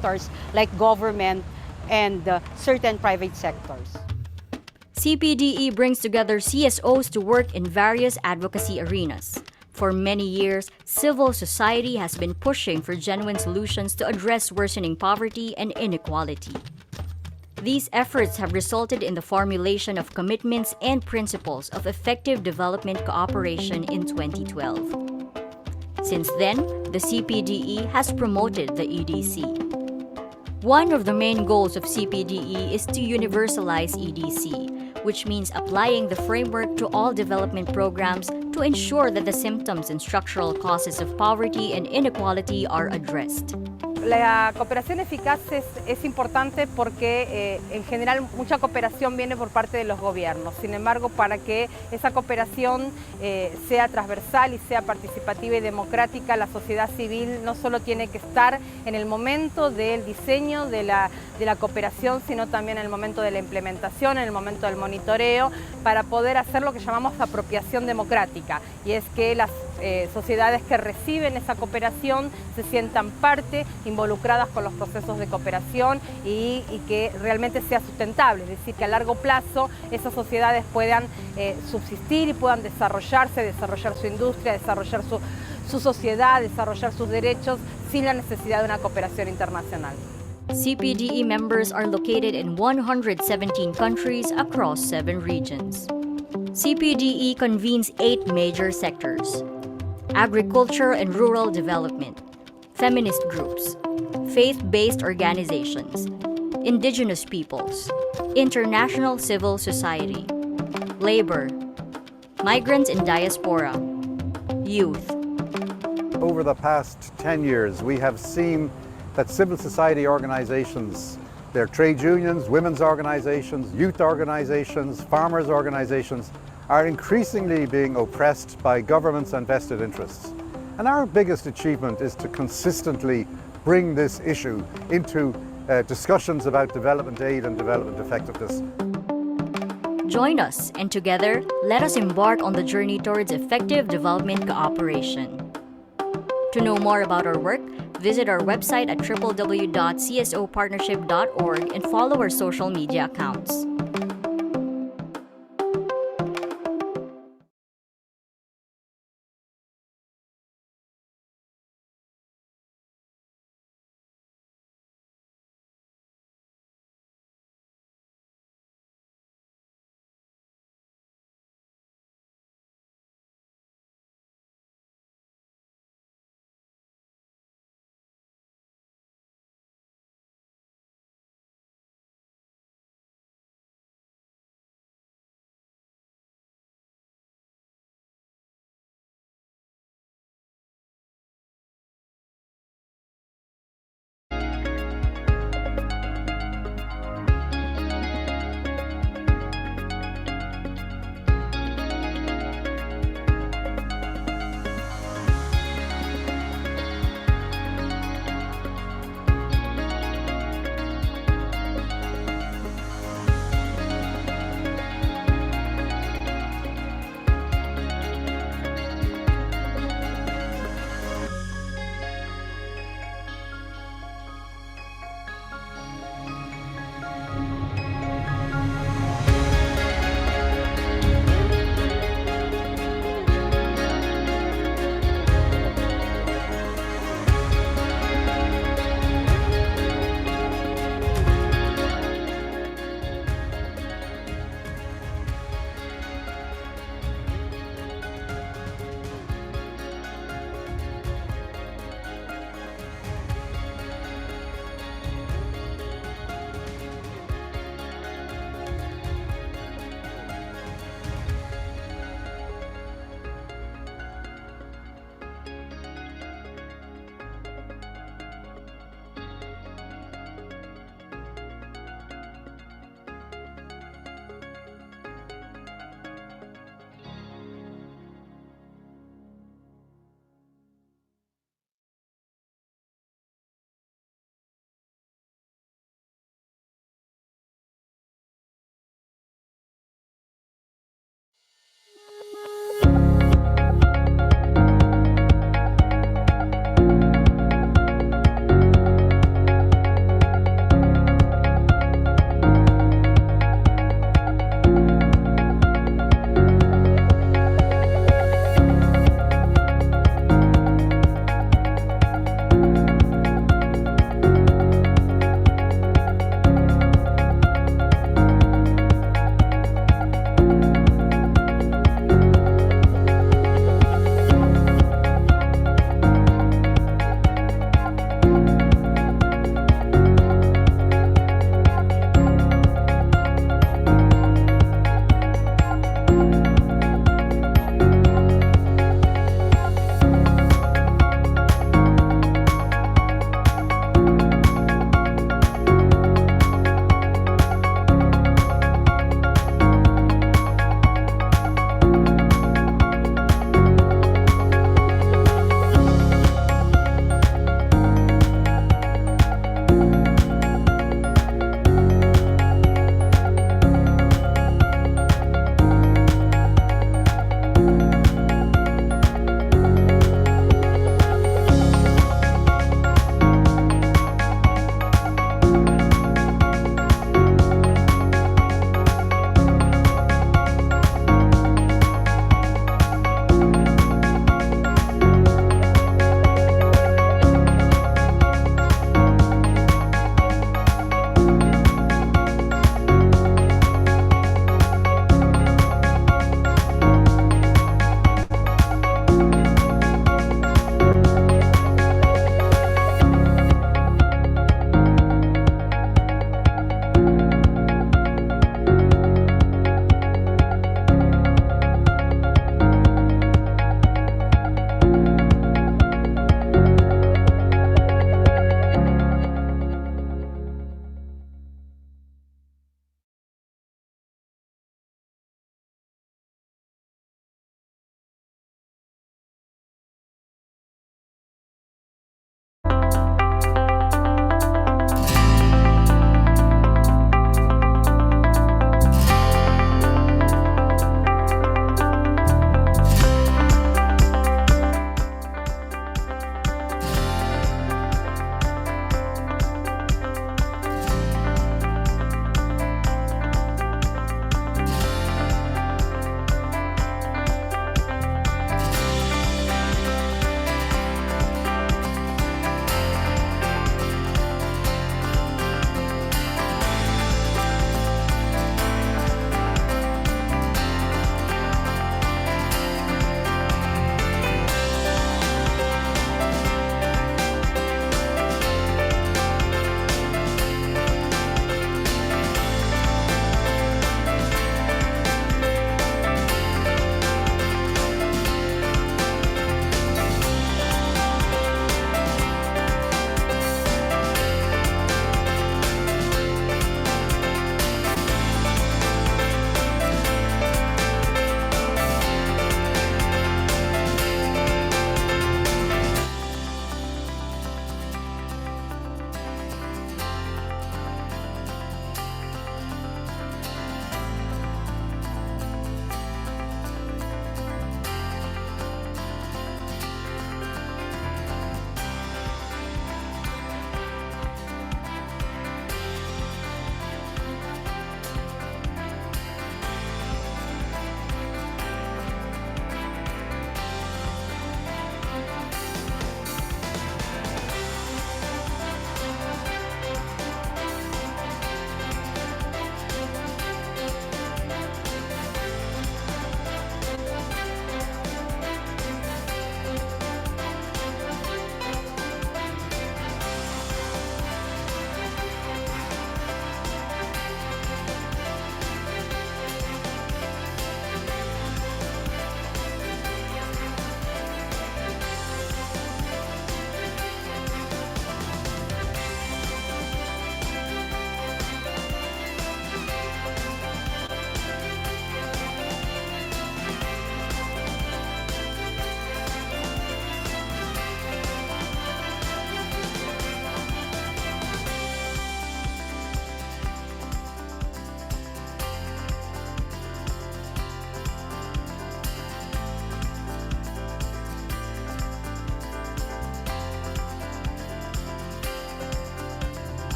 sectors like government and certain private sectors. CPDE brings together CSOs to work in various advocacy arenas. For many years, civil society has been pushing for genuine solutions to address worsening poverty and inequality. These efforts have resulted in the formulation of commitments and principles of effective development cooperation in 2012. Since then, the CPDE has promoted the EDC. One of the main goals of CPDE is to universalize EDC, which means applying the framework to all development programs to ensure that the symptoms and structural causes of poverty and inequality are addressed. La cooperación eficaz es importante porque en general mucha cooperación viene por parte de los gobiernos. Sin embargo, para que esa cooperación sea transversal y sea participativa y democrática, la sociedad civil no solo tiene que estar en el momento del diseño de la cooperación, sino también en el momento de la implementación, en el momento del monitoreo, para poder hacer lo que llamamos apropiación democrática. Y es que las sociedades que reciben esa cooperación se sientan parte, involucradas con los procesos de cooperación y que realmente sea sustentable, es decir, que a largo plazo esas sociedades puedan subsistir y puedan desarrollarse, desarrollar su industria, desarrollar su sociedad, desarrollar sus derechos sin la necesidad de una cooperación internacional. CPDE members are located in 117 countries across 7 regions. CPDE convenes 8 major sectors: agriculture and rural development, feminist groups, faith-based organizations, indigenous peoples, international civil society, labor, migrants in diaspora, youth. Over the past 10 years, we have seen that civil society organizations, their trade unions, women's organizations, youth organizations, farmers organizations, are increasingly being oppressed by governments and vested interests. And our biggest achievement is to consistently bring this issue into discussions about development aid and development effectiveness. Join us, and together, let us embark on the journey towards effective development cooperation. To know more about our work, visit our website at www.csopartnership.org and follow our social media accounts.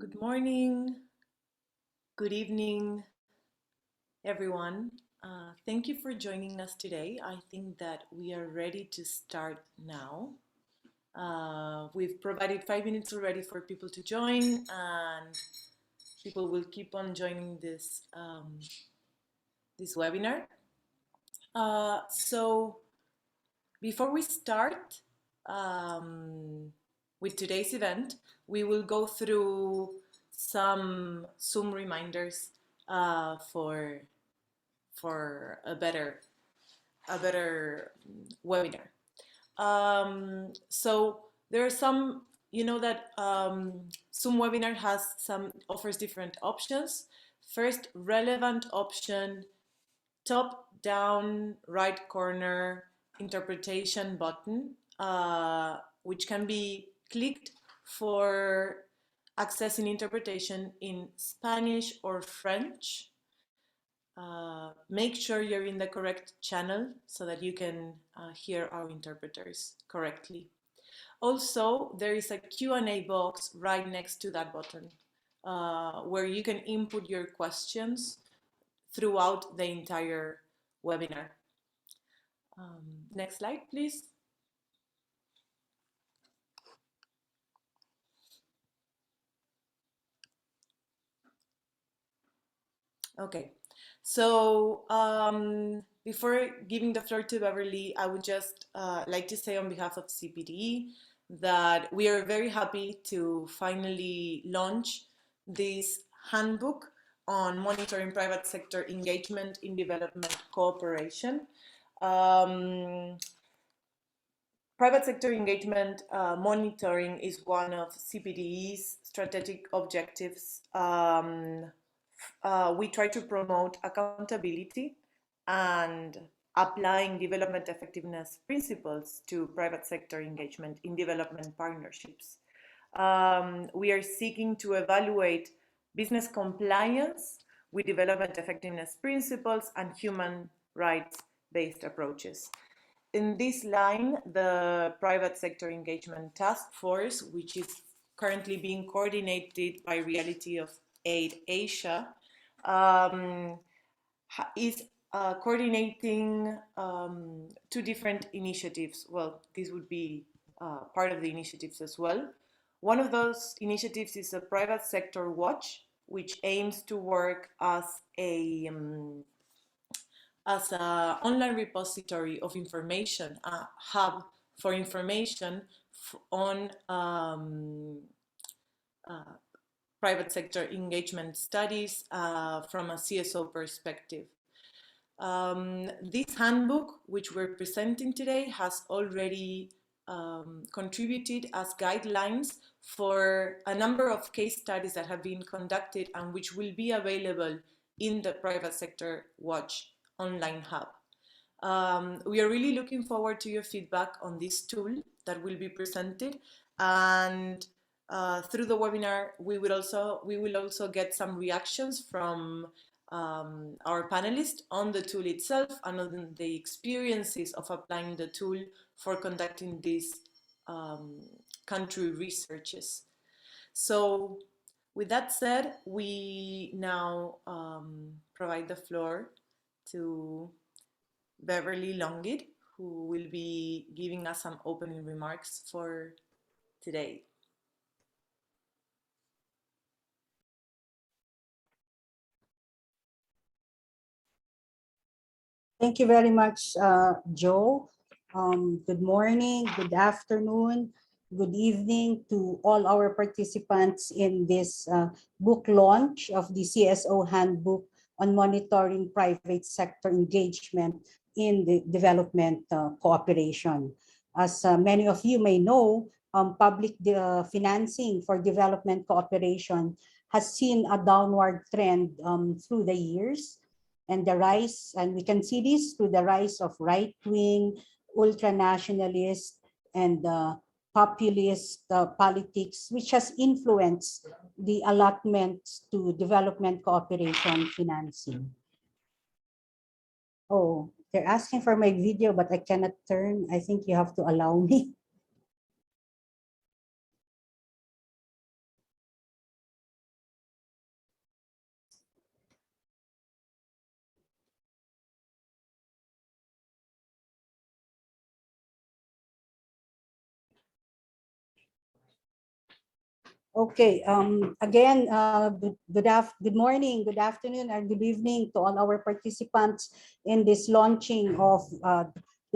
Good morning, good evening, everyone. Thank you for joining us today. I think that we are ready to start now. We've provided 5 minutes already for people to join, and people will keep on joining this, this webinar. So before we start with today's event, we will go through some Zoom reminders for a better webinar. So there are some, you know that Zoom webinar offers different options. First, relevant option, top down right corner interpretation button, which can be clicked for accessing interpretation in Spanish or French. Make sure you're in the correct channel so that you can hear our interpreters correctly. Also, there is a Q&A box right next to that button where you can input your questions throughout the entire webinar. Next slide, please. Okay, so before giving the floor to Beverly, I would just like to say on behalf of CPDE that we are very happy to finally launch this handbook on monitoring private sector engagement in development cooperation. Private sector engagement monitoring is one of CPDE's strategic objectives. We try to promote accountability and applying development effectiveness principles to private sector engagement in development partnerships. We are seeking to evaluate business compliance with development effectiveness principles and human rights-based approaches. In this line, the Private Sector Engagement Task Force, which is currently being coordinated by Reality of Aid Asia, is coordinating two different initiatives. Well, this would be part of the initiatives as well. One of those initiatives is a Private Sector Watch, which aims to work as an online repository of information, a hub for information on private sector engagement studies from a CSO perspective. This handbook, which we're presenting today, has already contributed as guidelines for a number of case studies that have been conducted and which will be available in the Private Sector Watch online hub. We are really looking forward to your feedback on this tool that will be presented, and through the webinar we will also get some reactions from our panelists on the tool itself and on the experiences of applying the tool for conducting these country researches. So with that said, we now provide the floor to Beverly Longid, who will be giving us some opening remarks for today. Thank you very much, Joe. Good morning, good afternoon, good evening to all our participants in this book launch of the CSO Handbook on Monitoring Private Sector Engagement in the Development Cooperation. As many of you may know, public financing for development cooperation has seen a downward trend through the years. And the rise, and we can see this through the rise of right-wing, ultranationalist, and populist politics, which has influenced the allotments to development cooperation financing. Oh, they're asking for my video, but I cannot turn. I think you have to allow me. Okay, again, good morning, good afternoon, and good evening to all our participants in this launching of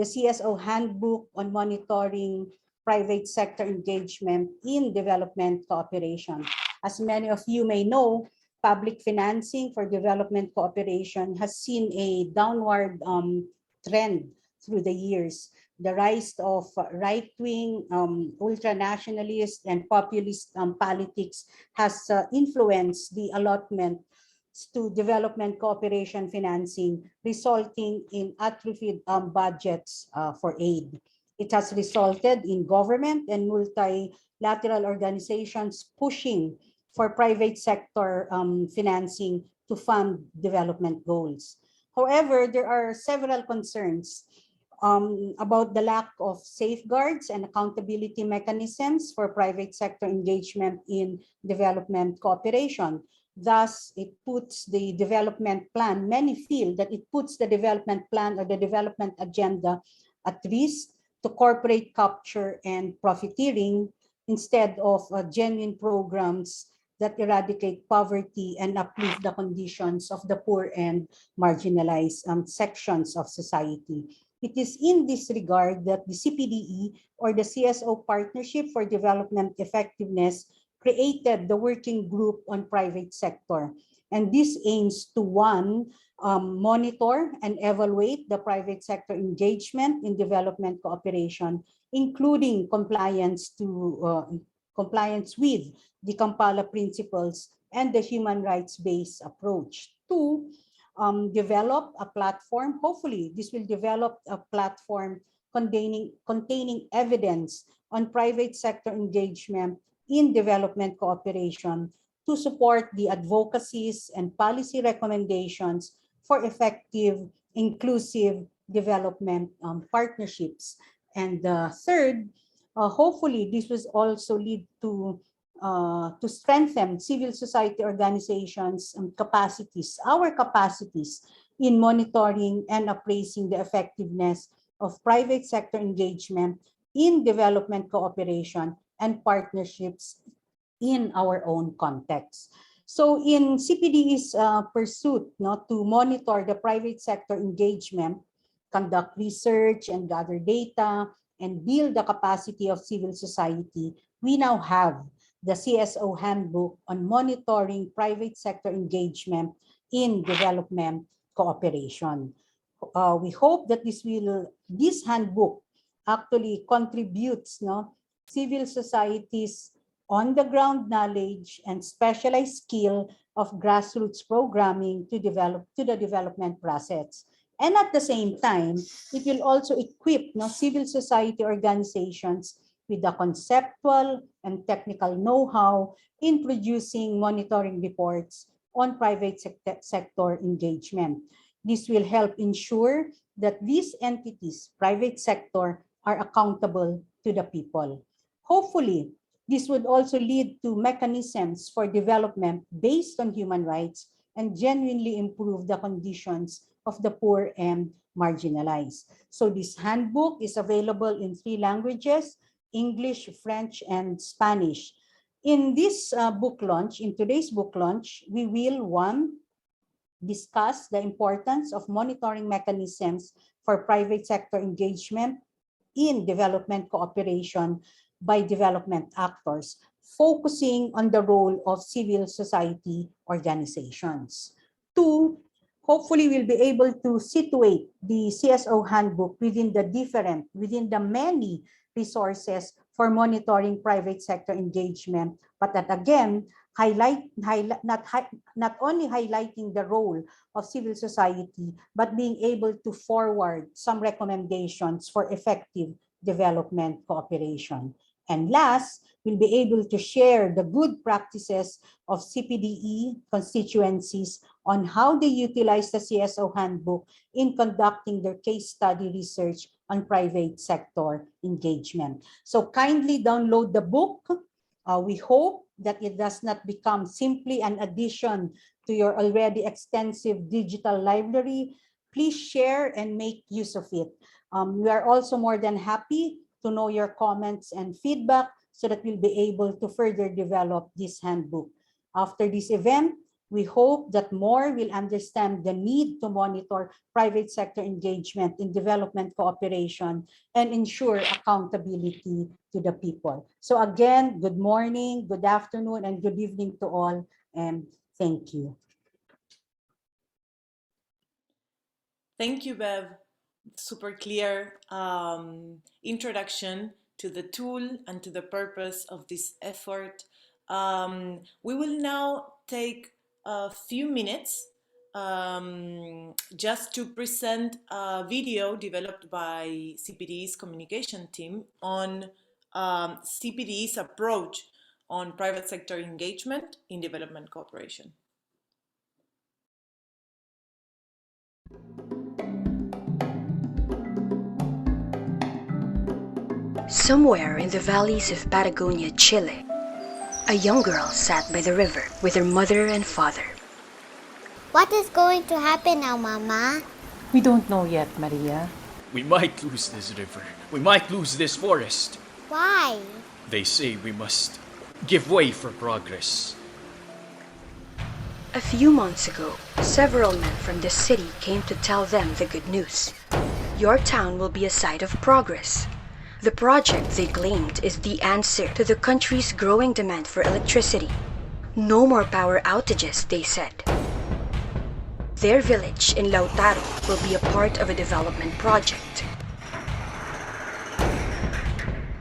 the CSO Handbook on Monitoring Private Sector Engagement in Development Cooperation. As many of you may know, public financing for development cooperation has seen a downward trend through the years. The rise of right-wing, ultra-nationalist and populist politics has influenced the allotment to development cooperation financing, resulting in atrophied budgets for aid. It has resulted in government and multilateral organizations pushing for private sector financing to fund development goals. However, there are several concerns about the lack of safeguards and accountability mechanisms for private sector engagement in development cooperation. Thus, it puts the development plan, many feel that it puts the development plan or the development agenda at risk to corporate capture and profiteering instead of genuine programs that eradicate poverty and uplift the conditions of the poor and marginalized sections of society. It is in this regard that the CPDE or the CSO Partnership for Development Effectiveness created the working group on private sector. And this aims to, one, monitor and evaluate the private sector engagement in development cooperation, including compliance with the Kampala Principles and the human rights-based approach. Two, develop a platform. Hopefully, this will develop a platform containing evidence on private sector engagement in development cooperation to support the advocacies and policy recommendations for effective, inclusive development partnerships. And third, hopefully, this will also lead to strengthen civil society organizations' capacities, our capacities in monitoring and appraising the effectiveness of private sector engagement in development cooperation and partnerships in our own context. So in CPDE's pursuit to monitor the private sector engagement, conduct research and gather data, and build the capacity of civil society, we now have the CSO Handbook on Monitoring Private Sector Engagement in Development Cooperation. We hope that this handbook actually contributes civil society's on-the-ground knowledge and specialized skill of grassroots programming to the development process. And at the same time, it will also equip civil society organizations with the conceptual and technical know-how in producing monitoring reports on private sector engagement. This will help ensure that these entities, private sector, are accountable to the people. Hopefully, this would also lead to mechanisms for development based on human rights and genuinely improve the conditions of the poor and marginalized. So this handbook is available in 3 languages, English, French, and Spanish. In this book launch, in today's book launch, we will, 1, discuss the importance of monitoring mechanisms for private sector engagement in development cooperation by development actors, focusing on the role of civil society organizations. 2, hopefully we'll be able to situate the CSO handbook within the many resources for monitoring private sector engagement, but that again, not only highlighting the role of civil society, but being able to forward some recommendations for effective development cooperation. And last, we'll be able to share the good practices of CPDE constituencies on how they utilize the CSO handbook in conducting their case study research on private sector engagement. So kindly download the book. We hope that it does not become simply an addition to your already extensive digital library. Please share and make use of it. We are also more than happy to know your comments and feedback so that we'll be able to further develop this handbook. After this event, we hope that more will understand the need to monitor private sector engagement in development cooperation and ensure accountability to the people. So again, good morning, good afternoon, and good evening to all, and thank you. Thank you, Bev. Super clear introduction to the tool and to the purpose of this effort. We will now take a few minutes just to present a video developed by CPDE's communication team on CPDE's approach on private sector engagement in development cooperation. Somewhere in the valleys of Patagonia, Chile, a young girl sat by the river with her mother and father. What is going to happen now, Mama? We don't know yet, Maria. We might lose this river. We might lose this forest. Why? They say we must give way for progress. A few months ago, several men from the city came to tell them the good news. Your town will be a site of progress. The project, they claimed, is the answer to the country's growing demand for electricity. No more power outages, they said. Their village in Lautaro will be a part of a development project.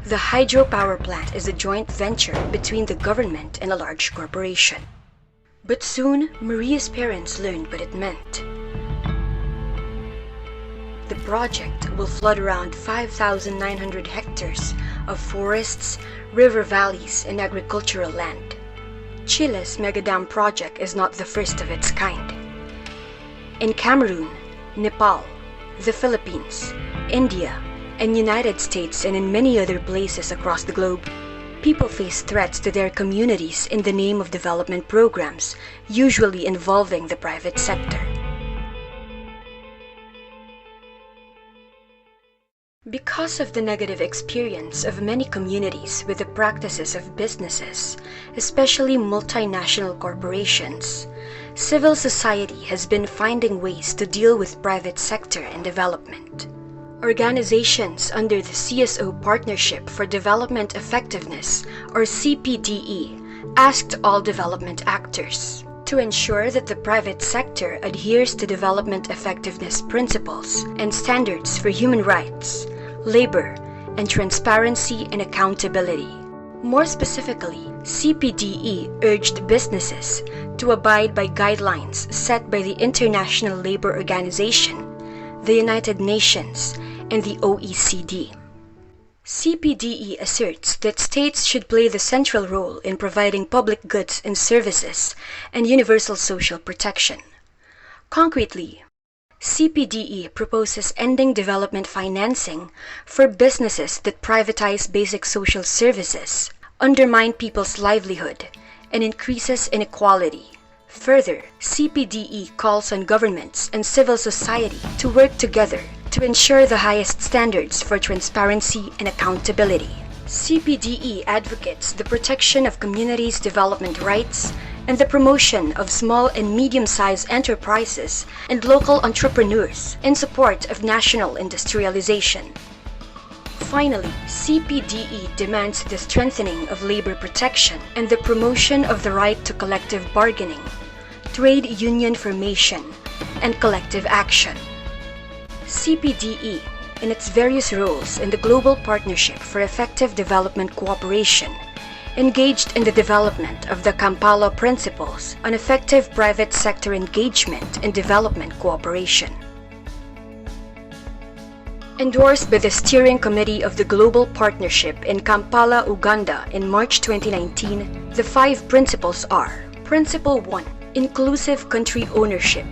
The hydropower plant is a joint venture between the government and a large corporation. But soon, Maria's parents learned what it meant. The project will flood around 5,900 hectares of forests, river valleys, and agricultural land. Chile's megadam project is not the first of its kind. In Cameroon, Nepal, the Philippines, India, and United States, and in many other places across the globe, people face threats to their communities in the name of development programs, usually involving the private sector. Because of the negative experience of many communities with the practices of businesses, especially multinational corporations, civil society has been finding ways to deal with private sector and development. Organizations under the CSO Partnership for Development Effectiveness, or CPDE, asked all development actors to ensure that the private sector adheres to development effectiveness principles and standards for human rights, labor, and transparency and accountability. More specifically, CPDE urged businesses to abide by guidelines set by the International Labour Organization, the United Nations, and the OECD. CPDE asserts that states should play the central role in providing public goods and services and universal social protection. Concretely, CPDE proposes ending development financing for businesses that privatize basic social services, undermine people's livelihood, and increases inequality. Further, CPDE calls on governments and civil society to work together to ensure the highest standards for transparency and accountability. CPDE advocates the protection of communities' development rights and the promotion of small and medium-sized enterprises and local entrepreneurs in support of national industrialization. Finally, CPDE demands the strengthening of labor protection and the promotion of the right to collective bargaining, trade union formation, and collective action. CPDE, in its various roles in the Global Partnership for Effective Development Cooperation, engaged in the development of the Kampala Principles on effective private sector engagement in development cooperation. Endorsed by the Steering Committee of the Global Partnership in Kampala, Uganda in March 2019, the 5 principles are: Principle 1, Inclusive Country Ownership,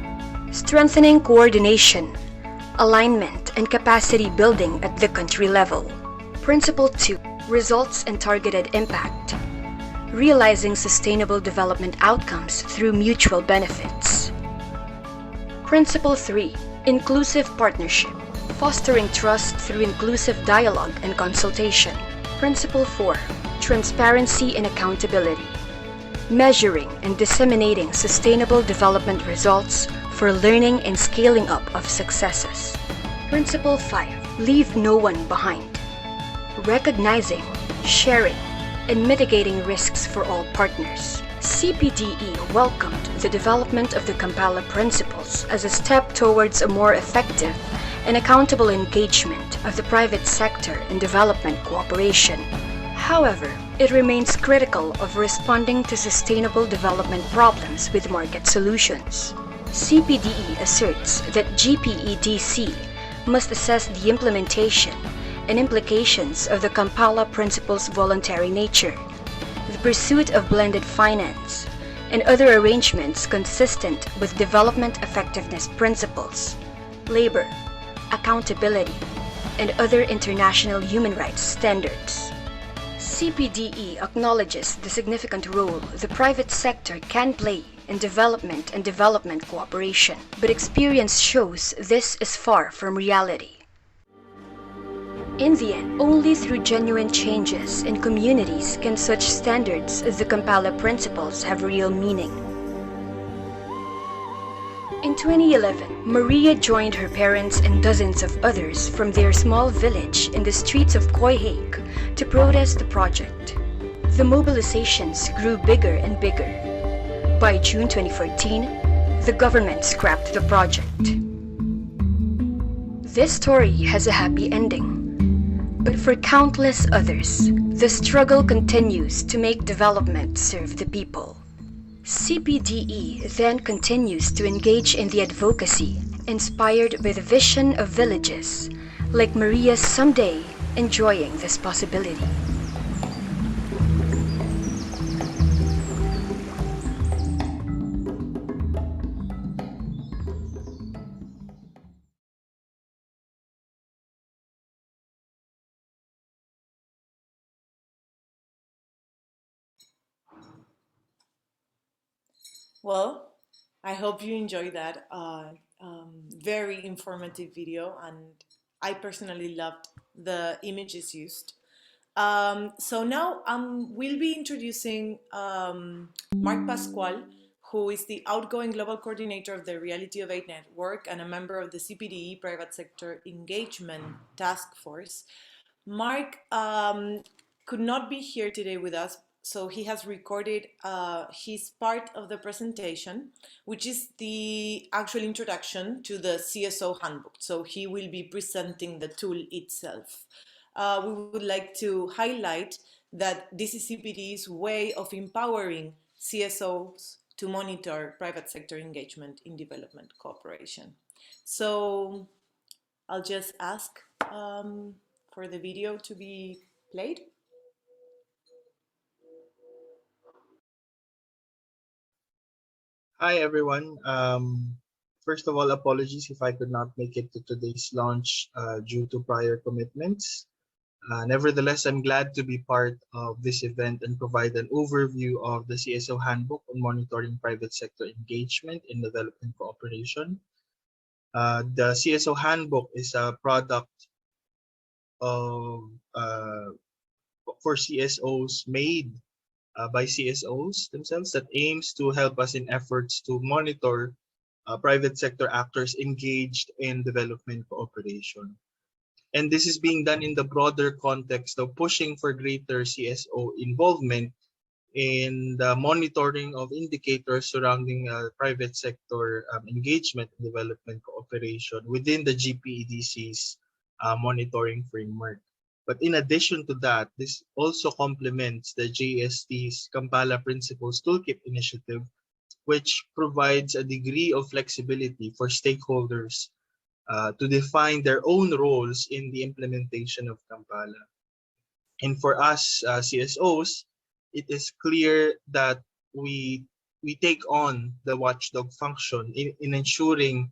strengthening coordination, alignment, and capacity building at the country level. Principle 2, Results and Targeted Impact, realizing sustainable development outcomes through mutual benefits. Principle 3, Inclusive Partnership, fostering trust through inclusive dialogue and consultation. Principle 4, transparency and accountability, measuring and disseminating sustainable development results for learning and scaling up of successes. Principle 5. Leave no one behind. Recognizing, sharing, and mitigating risks for all partners. CPDE welcomed the development of the Kampala Principles as a step towards a more effective and accountable engagement of the private sector in development cooperation. However, it remains critical of responding to sustainable development problems with market solutions. CPDE asserts that GPEDC must assess the implementation and implications of the Kampala Principles' voluntary nature, the pursuit of blended finance, and other arrangements consistent with development effectiveness principles, labor, accountability, and other international human rights standards. CPDE acknowledges the significant role the private sector can play in development and development cooperation, but experience shows this is far from reality. In the end, only through genuine changes in communities can such standards as the Kampala Principles have real meaning. In 2011, Maria joined her parents and dozens of others from their small village in the streets of Koihake to protest the project. The mobilizations grew bigger and bigger. By June 2014, the government scrapped the project. This story has a happy ending. But for countless others, the struggle continues to make development serve the people. CPDE then continues to engage in the advocacy inspired by the vision of villages, like Maria's someday enjoying this possibility. Well, I hope you enjoyed that very informative video, and I personally loved the images used. So now we'll be introducing Mark Pascual, who is the outgoing global coordinator of the Reality of Aid Network and a member of the CPDE Private Sector Engagement Task Force. Mark could not be here today with us, so he has recorded his part of the presentation, which is the actual introduction to the CSO handbook. So he will be presenting the tool itself. We would like to highlight that this is CPD's way of empowering CSOs to monitor private sector engagement in development cooperation. So I'll just ask for the video to be played. Hi, everyone. First of all, apologies if I could not make it to today's launch due to prior commitments. Nevertheless, I'm glad to be part of this event and provide an overview of the CSO Handbook on monitoring private sector engagement in development cooperation. The CSO Handbook is a product of for CSOs made by CSOs themselves that aims to help us in efforts to monitor private sector actors engaged in development cooperation. And this is being done in the broader context of pushing for greater CSO involvement in the monitoring of indicators surrounding private sector engagement in development cooperation within the GPEDC's monitoring framework. But in addition to that, this also complements the JST's Kampala Principles Toolkit initiative, which provides a degree of flexibility for stakeholders to define their own roles in the implementation of Kampala. And for us CSOs, it is clear that we take on the watchdog function in ensuring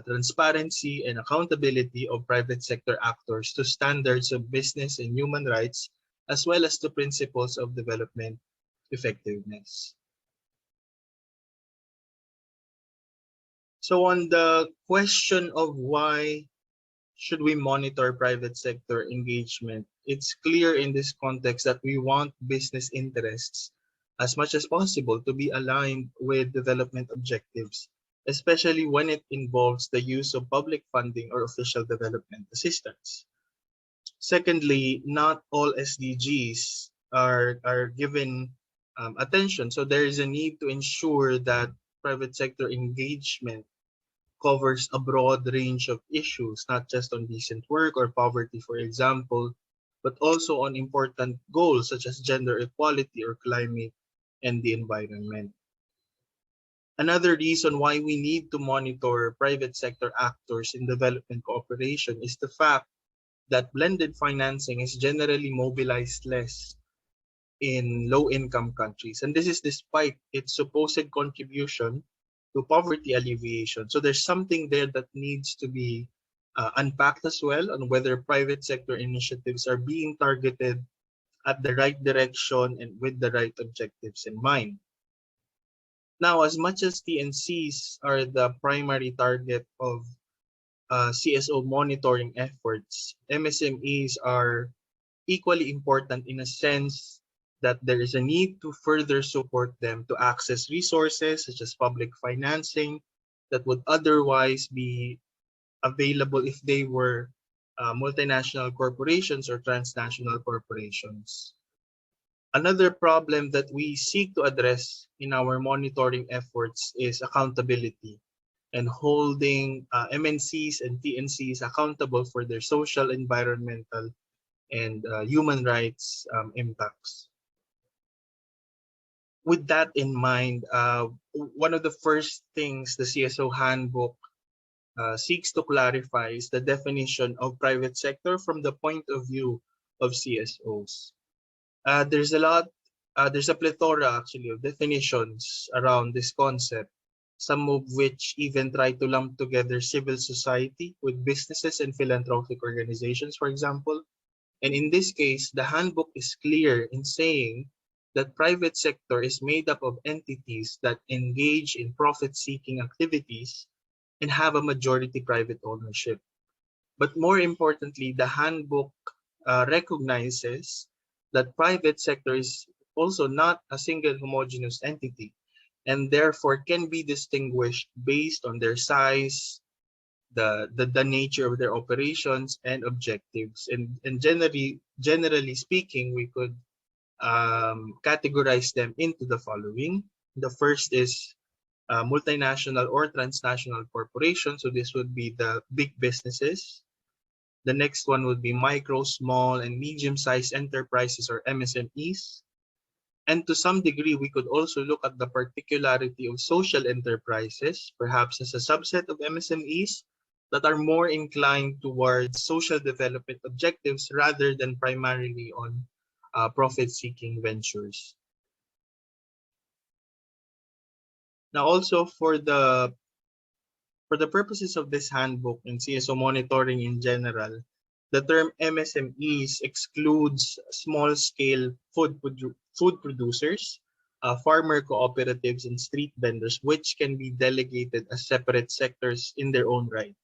transparency and accountability of private sector actors to standards of business and human rights, as well as to principles of development effectiveness. So on the question of why should we monitor private sector engagement? It's clear in this context that we want business interests as much as possible to be aligned with development objectives, especially when it involves the use of public funding or official development assistance. Secondly, not all SDGs are given attention. So there is a need to ensure that private sector engagement covers a broad range of issues, not just on decent work or poverty, for example, but also on important goals such as gender equality or climate and the environment. Another reason why we need to monitor private sector actors in development cooperation is the fact that blended financing is generally mobilized less in low-income countries. And this is despite its supposed contribution to poverty alleviation. So there's something there that needs to be unpacked as well on whether private sector initiatives are being targeted at the right direction and with the right objectives in mind. Now, as much as TNCs are the primary target of CSO monitoring efforts, MSMEs are equally important in a sense that there is a need to further support them to access resources such as public financing that would otherwise be available if they were multinational corporations or transnational corporations. Another problem that we seek to address in our monitoring efforts is accountability and holding MNCs and TNCs accountable for their social, environmental, and human rights impacts. With that in mind, one of the first things the CSO handbook seeks to clarify is the definition of private sector from the point of view of CSOs. There's a plethora actually of definitions around this concept, some of which even try to lump together civil society with businesses and philanthropic organizations, for example. And in this case, the handbook is clear in saying that private sector is made up of entities that engage in profit-seeking activities and have a majority private ownership. But more importantly, the handbook recognizes that private sector is also not a single homogeneous entity and therefore can be distinguished based on their size, the nature of their operations and objectives. And generally speaking, we could categorize them into the following. The first is multinational or transnational corporations. So this would be the big businesses. The next one would be micro, small, and medium-sized enterprises or MSMEs. And to some degree, we could also look at the particularity of social enterprises, perhaps as a subset of MSMEs that are more inclined towards social development objectives rather than primarily on profit-seeking ventures. Now, also for the purposes of this handbook and CSO monitoring in general, the term MSMEs excludes small-scale food producers, farmer cooperatives, and street vendors, which can be delegated as separate sectors in their own right.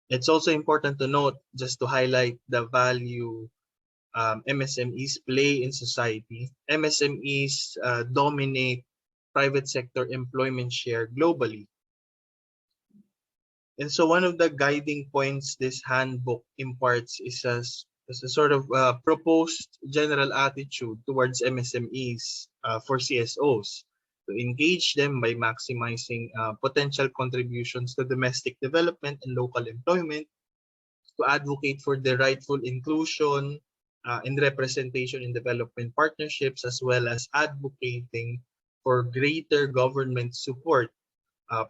It's also important to note, just to highlight the value MSMEs play in society. MSMEs dominate private sector employment share globally. And so one of the guiding points this handbook imparts is a sort of proposed general attitude towards MSMEs for CSOs, to engage them by maximizing potential contributions to domestic development and local employment, to advocate for the rightful inclusion and representation in development partnerships, as well as advocating for greater government support,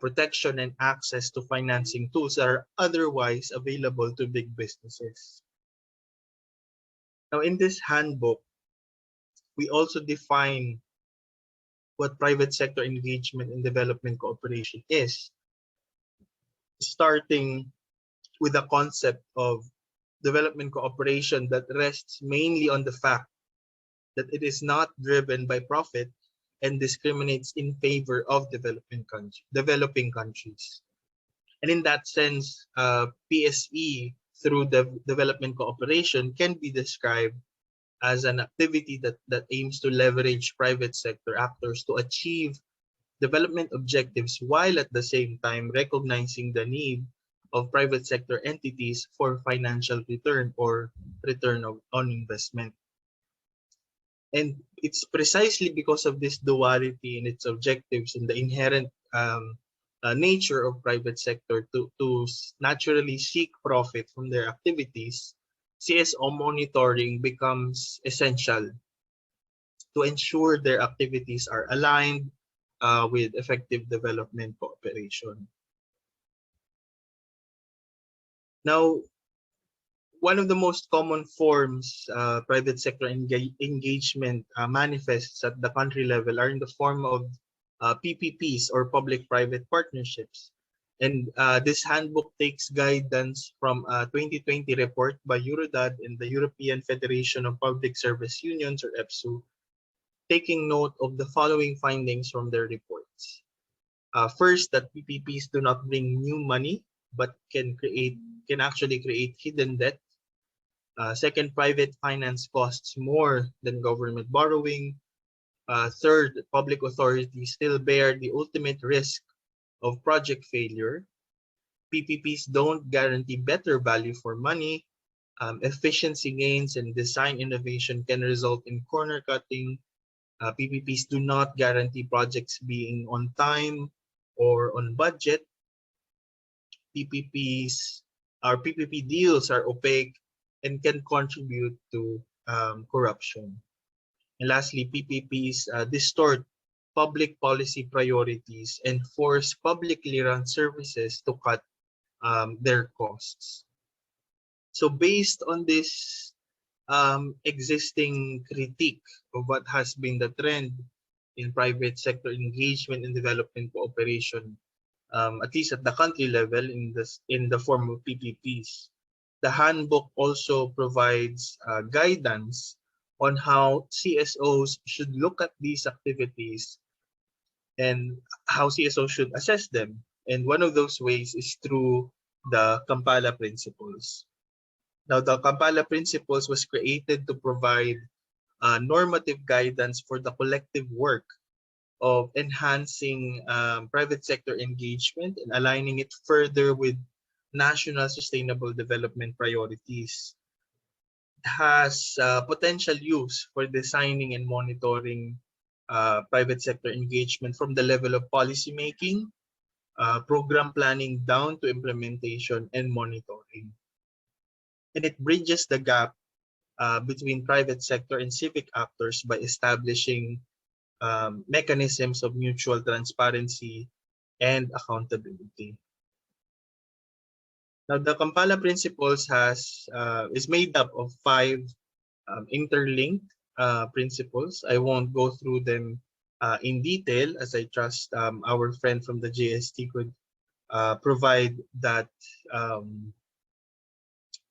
protection, and access to financing tools that are otherwise available to big businesses. Now, in this handbook, we also define what private sector engagement in development cooperation is, starting with the concept of development cooperation that rests mainly on the fact that it is not driven by profit and discriminates in favor of developing countries. And in that sense, PSE through the development cooperation can be described as an activity that aims to leverage private sector actors to achieve development objectives while at the same time recognizing the need of private sector entities for financial return or on investment. And it's precisely because of this duality in its objectives and the inherent nature of private sector to naturally seek profit from their activities, CSO monitoring becomes essential to ensure their activities are aligned with effective development cooperation. Now, one of the most common forms private sector engagement manifests at the country level are in the form of PPPs or public-private partnerships. And this handbook takes guidance from a 2020 report by Eurodad and the European Federation of Public Service Unions, or EPSU, taking note of the following findings from their reports. First, that PPPs do not bring new money, but can actually create hidden debt. Second, private finance costs more than government borrowing. Third, public authorities still bear the ultimate risk of project failure. PPPs don't guarantee better value for money. Efficiency gains and design innovation can result in corner cutting. PPPs do not guarantee projects being on time or on budget. PPP deals are opaque and can contribute to corruption. And lastly, PPPs distort public policy priorities and force publicly run services to cut their costs. So based on this existing critique of what has been the trend in private sector engagement and development cooperation, at least at the country level in the form of PPPs, the handbook also provides guidance on how CSOs should look at these activities and how CSOs should assess them. And one of those ways is through the Kampala Principles. Now, the Kampala Principles was created to provide normative guidance for the collective work of enhancing private sector engagement and aligning it further with national sustainable development priorities. It has potential use for designing and monitoring private sector engagement from the level of policymaking, program planning down to implementation and monitoring. And it bridges the gap between private sector and civic actors by establishing mechanisms of mutual transparency and accountability. Now, the Kampala Principles is made up of 5 interlinked principles. I won't go through them in detail, as I trust our friend from the JST could provide that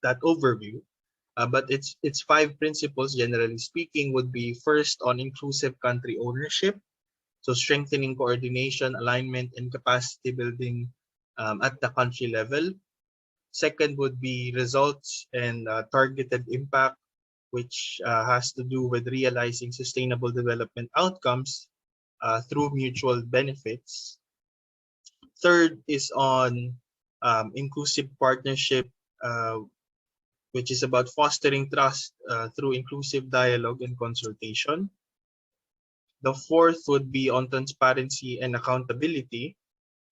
that overview. But its 5 principles, generally speaking, would be first on inclusive country ownership, so strengthening coordination, alignment, and capacity building at the country level. Second would be results and targeted impact, which has to do with realizing sustainable development outcomes through mutual benefits. Third is on inclusive partnership, which is about fostering trust through inclusive dialogue and consultation. The fourth would be on transparency and accountability,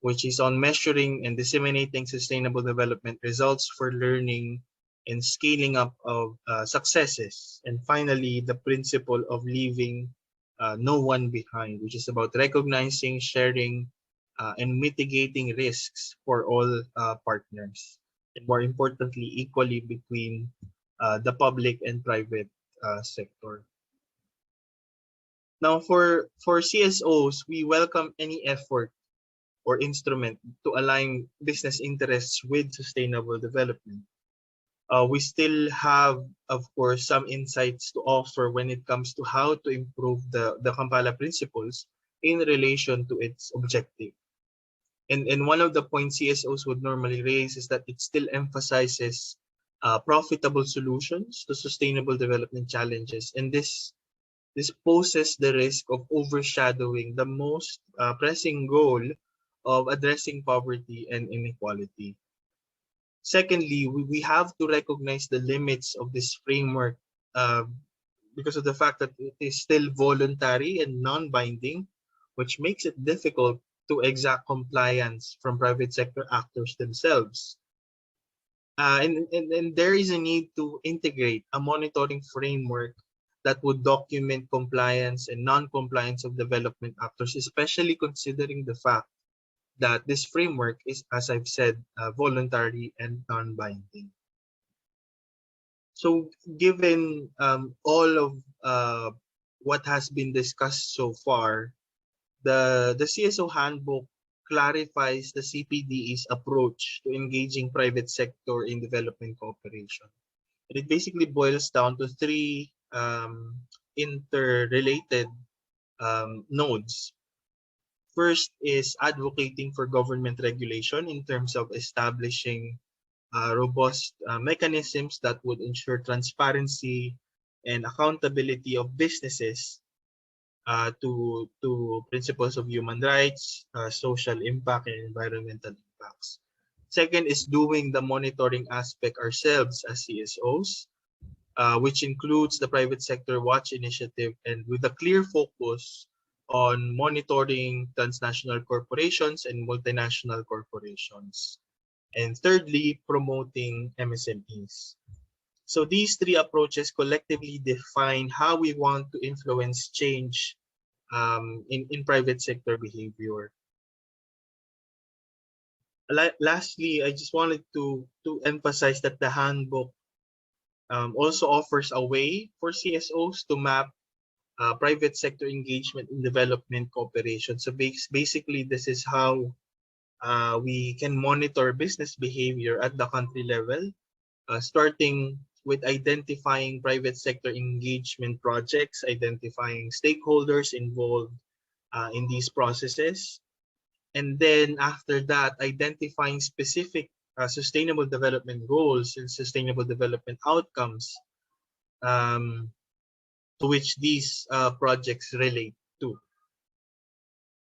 which is on measuring and disseminating sustainable development results for learning and scaling up of successes. And finally, the principle of leaving no one behind, which is about recognizing, sharing, and mitigating risks for all partners. And more importantly, equally between the public and private sector. Now, for CSOs, we welcome any effort or instrument to align business interests with sustainable development. We still have, of course, some insights to offer when it comes to how to improve the Kampala Principles in relation to its objective. And one of the points CSOs would normally raise is that it still emphasizes profitable solutions to sustainable development challenges. And this poses the risk of overshadowing the most pressing goal of addressing poverty and inequality. Secondly, we have to recognize the limits of this framework uh, because of the fact that it is still voluntary and non-binding, which makes it difficult to exact compliance from private sector actors themselves. And there is a need to integrate a monitoring framework that would document compliance and non-compliance of development actors, especially considering the fact that this framework is, as I've said, voluntary and non-binding. So given all of what has been discussed so far, the CSO handbook clarifies the CPDE's approach to engaging private sector in development cooperation. And it basically boils down to three interrelated nodes. First is advocating for government regulation in terms of establishing robust mechanisms that would ensure transparency and accountability of businesses to principles of human rights, social impact, and environmental impacts. Second is doing the monitoring aspect ourselves as CSOs, which includes the Private Sector Watch Initiative, and with a clear focus on monitoring transnational corporations and multinational corporations. And thirdly, promoting MSMEs. So these three approaches collectively define how we want to influence change in private sector behavior. Lastly, I just wanted to emphasize that the handbook also offers a way for CSOs to map private sector engagement in development cooperation. So basically, this is how we can monitor business behavior at the country level, starting with identifying private sector engagement projects, identifying stakeholders involved in these processes, and then after that, identifying specific sustainable development goals and sustainable development outcomes to which these projects relate to.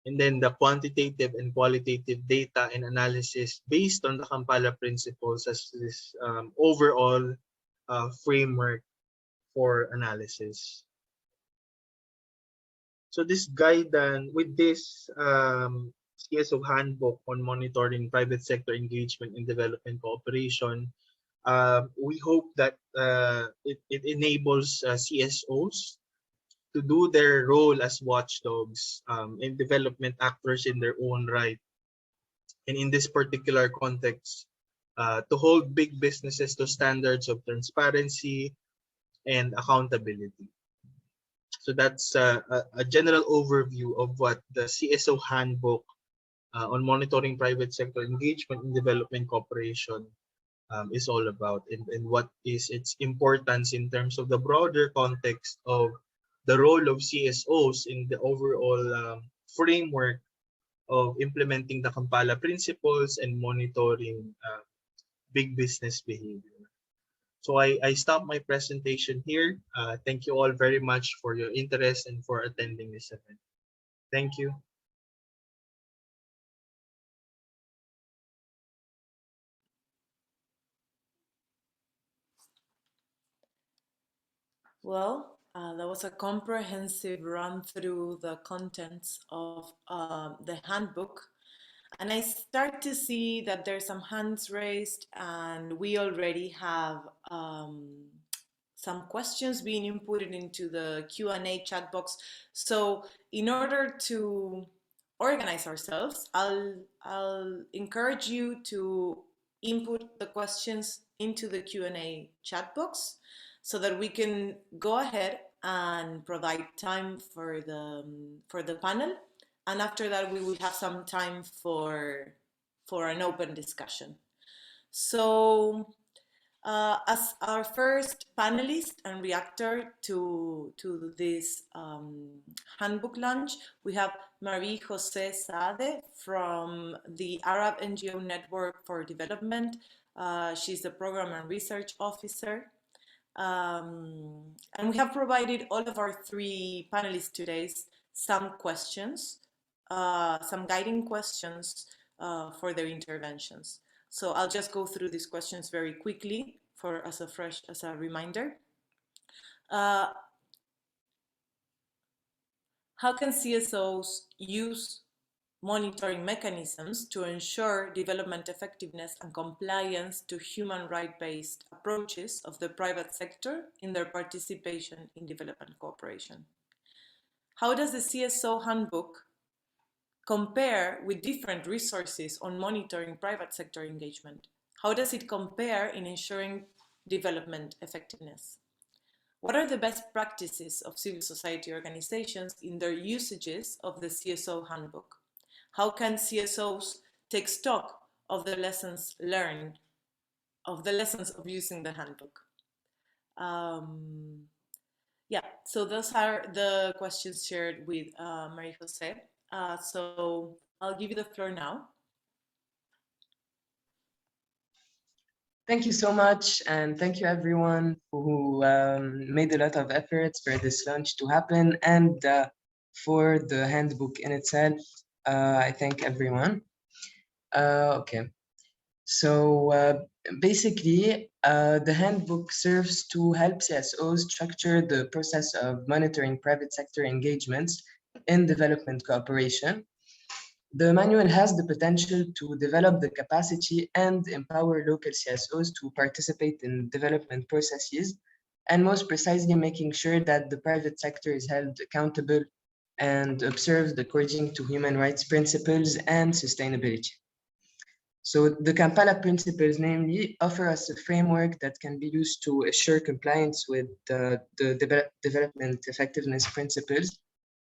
And then the quantitative and qualitative data and analysis based on the Kampala Principles as this overall framework for analysis. So this guidance, with this CSO handbook on monitoring private sector engagement in development cooperation, we hope that it enables CSOs to do their role as watchdogs and development actors in their own right. And in this particular context, to hold big businesses to standards of transparency and accountability. So that's a general overview of what the CSO handbook on monitoring private sector engagement in development cooperation is all about, and what is its importance in terms of the broader context of the role of CSOs in the overall framework of implementing the Kampala Principles and monitoring big business behavior. So I stop my presentation here. Thank you all very much for your interest and for attending this event. Thank you. Well, that was a comprehensive run through the contents of the handbook. And I start to see that there's some hands raised, and we already have some questions being inputted into the Q&A chat box. So in order to organize ourselves, I'll encourage you to input the questions into the Q&A chat box so that we can go ahead and provide time for the panel. And after that, we will have some time for an open discussion. So As our first panelist and reactor to this handbook launch, we have Marie Jose Saade from the Arab NGO Network for Development. She's the Program and Research Officer. And we have provided all of our three panelists today some questions, some guiding questions for their interventions. So I'll just go through these questions very quickly as a reminder. How can CSOs use monitoring mechanisms to ensure development effectiveness and compliance to human rights-based approaches of the private sector in their participation in development cooperation? How does the CSO handbook compare with different resources on monitoring private sector engagement? How does it compare in ensuring development effectiveness? What are the best practices of civil society organizations in their usages of the CSO handbook? How can CSOs take stock of the lessons learned, of the lessons of using the handbook? Yeah, so those are the questions shared with Marie Jose. So I'll give you the floor now. Thank you so much, and thank you everyone who made a lot of efforts for this launch to happen and for the handbook in itself. I thank everyone. Okay, so basically, the handbook serves to help CSOs structure the process of monitoring private sector engagements in development cooperation. The manual has the potential to develop the capacity and empower local CSOs to participate in development processes, and most precisely making sure that the private sector is held accountable and observed according to human rights principles and sustainability. So the Kampala Principles, namely, offer us a framework that can be used to assure compliance with the development effectiveness principles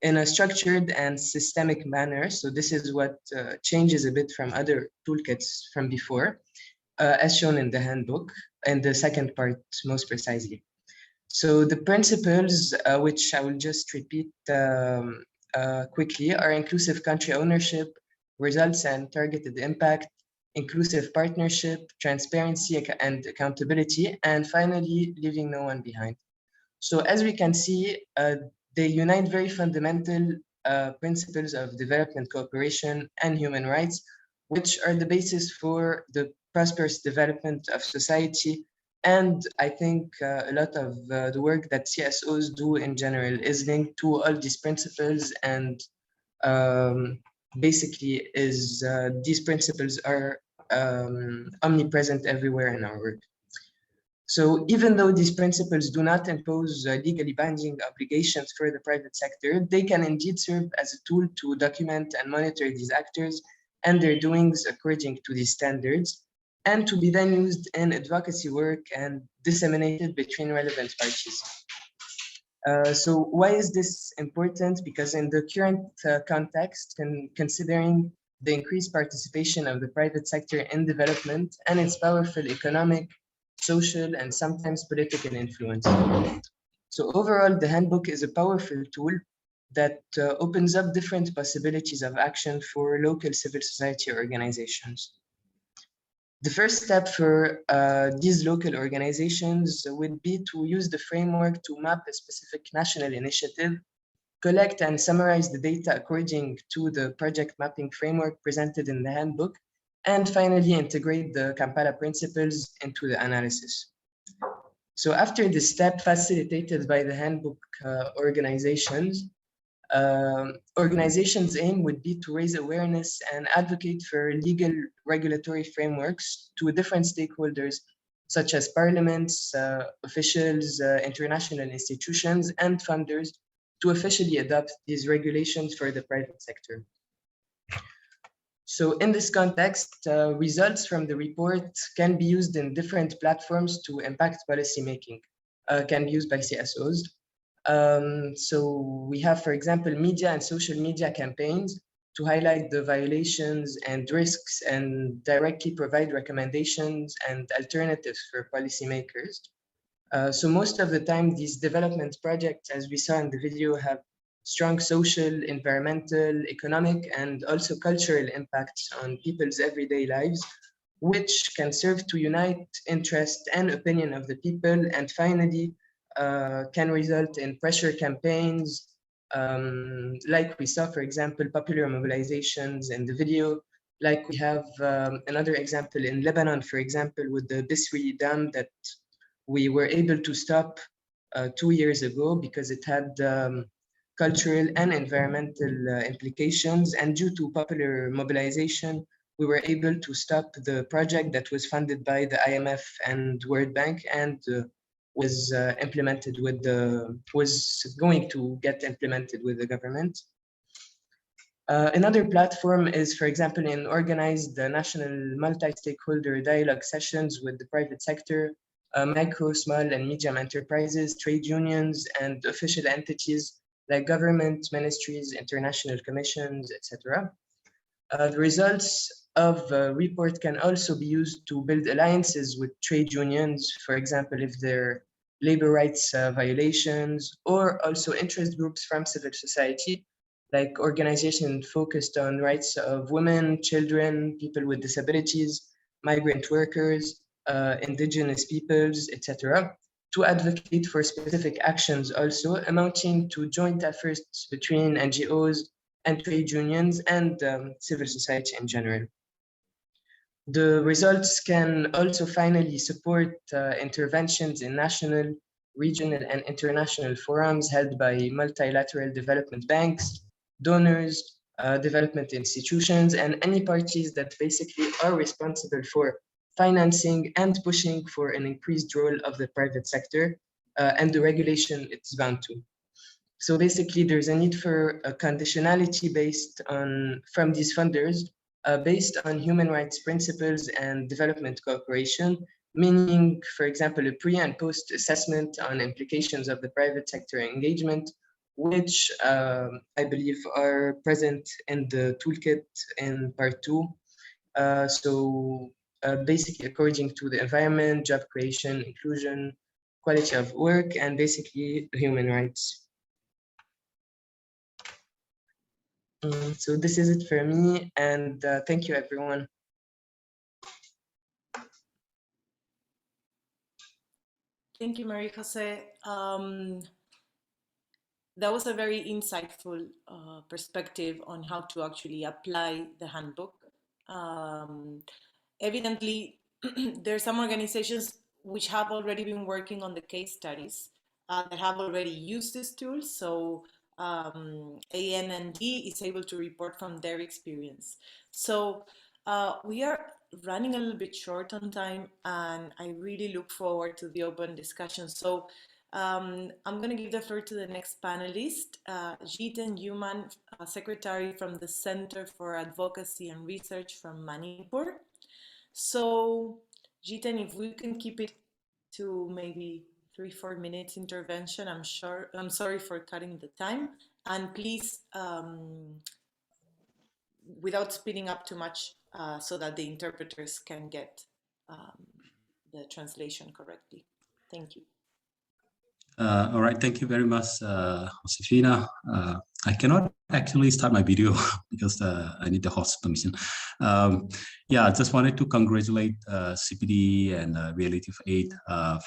in a structured and systemic manner. So this is what changes a bit from other toolkits from before, as shown in the handbook, and the second part most precisely. So the principles, which I will just repeat quickly, are inclusive country ownership, results and targeted impact, inclusive partnership, transparency and accountability, and finally, leaving no one behind. So as we can see, they unite very fundamental principles of development cooperation and human rights, which are the basis for the prosperous development of society. And I think a lot of the work that CSOs do in general is linked to all these principles, and basically these principles are omnipresent everywhere in our work. So even though these principles do not impose legally binding obligations for the private sector, they can indeed serve as a tool to document and monitor these actors and their doings according to these standards, and to be then used in advocacy work and disseminated between relevant parties. So why is this important? Because in the current context, considering the increased participation of the private sector in development and its powerful economic, social, and sometimes political influence. So overall, the handbook is a powerful tool that opens up different possibilities of action for local civil society organizations. The first step for these local organizations would be to use the framework to map a specific national initiative, collect and summarize the data according to the project mapping framework presented in the handbook, and finally integrate the Kampala Principles into the analysis. So after this step facilitated by the handbook organizations aim would be to raise awareness and advocate for legal regulatory frameworks to different stakeholders, such as parliaments, officials, international institutions, and funders, to officially adopt these regulations for the private sector. So in this context, results from the report can be used in different platforms to impact policymaking, can be used by CSOs. So we have, for example, media and social media campaigns to highlight the violations and risks and directly provide recommendations and alternatives for policymakers. So most of the time, these development projects, as we saw in the video, have strong social, environmental, economic, and also cultural impacts on people's everyday lives, which can serve to unite interest and opinion of the people, and finally can result in pressure campaigns, like we saw, for example, popular mobilizations in the video, like we have another example in Lebanon, for example, with the Bisri Dam that we were able to stop 2 years ago because it had cultural and environmental implications, and due to popular mobilization, we were able to stop the project that was funded by the IMF and World Bank and was implemented with was going to get implemented with the government. Another platform is, for example, in organized national multi-stakeholder dialogue sessions with the private sector, micro, small, and medium enterprises, trade unions, and official entities like government, ministries, international commissions, etc. The results of the report can also be used to build alliances with trade unions, for example, if there are labor rights violations, or also interest groups from civil society, like organizations focused on rights of women, children, people with disabilities, migrant workers, indigenous peoples, etc., to advocate for specific actions also, amounting to joint efforts between NGOs and trade unions and civil society in general. The results can also finally support interventions in national, regional, and international forums held by multilateral development banks, donors, development institutions, and any parties that basically are responsible for financing and pushing for an increased role of the private sector and the regulation it's bound to. So basically, there's a need for a conditionality based on from these funders, based on human rights principles and development cooperation, meaning, for example, a pre and post assessment on implications of the private sector engagement, which I believe are present in the toolkit in part 2. Basically, according to the environment, job creation, inclusion, quality of work, and basically human rights. So this is it for me, and thank you, everyone. Thank you, Marie Jose. That was a very insightful perspective on how to actually apply the handbook. Evidently, there are some organizations which have already been working on the case studies that have already used this tool. So ANND is able to report from their experience. So we are running a little bit short on time, and I really look forward to the open discussion. So I'm going to give the floor to the next panelist, Jiten Yuman, Secretary from the Center for Advocacy and Research from Manipur. So, Jiten, if we can keep it to maybe 3-4 minutes intervention, I'm sorry for cutting the time, and please, without speeding up too much, so that the interpreters can get the translation correctly. Thank you. All right, thank you very much, Josefina. I cannot actually start my video because I need the host permission. Yeah, I just wanted to congratulate CPDE and Reality of Aid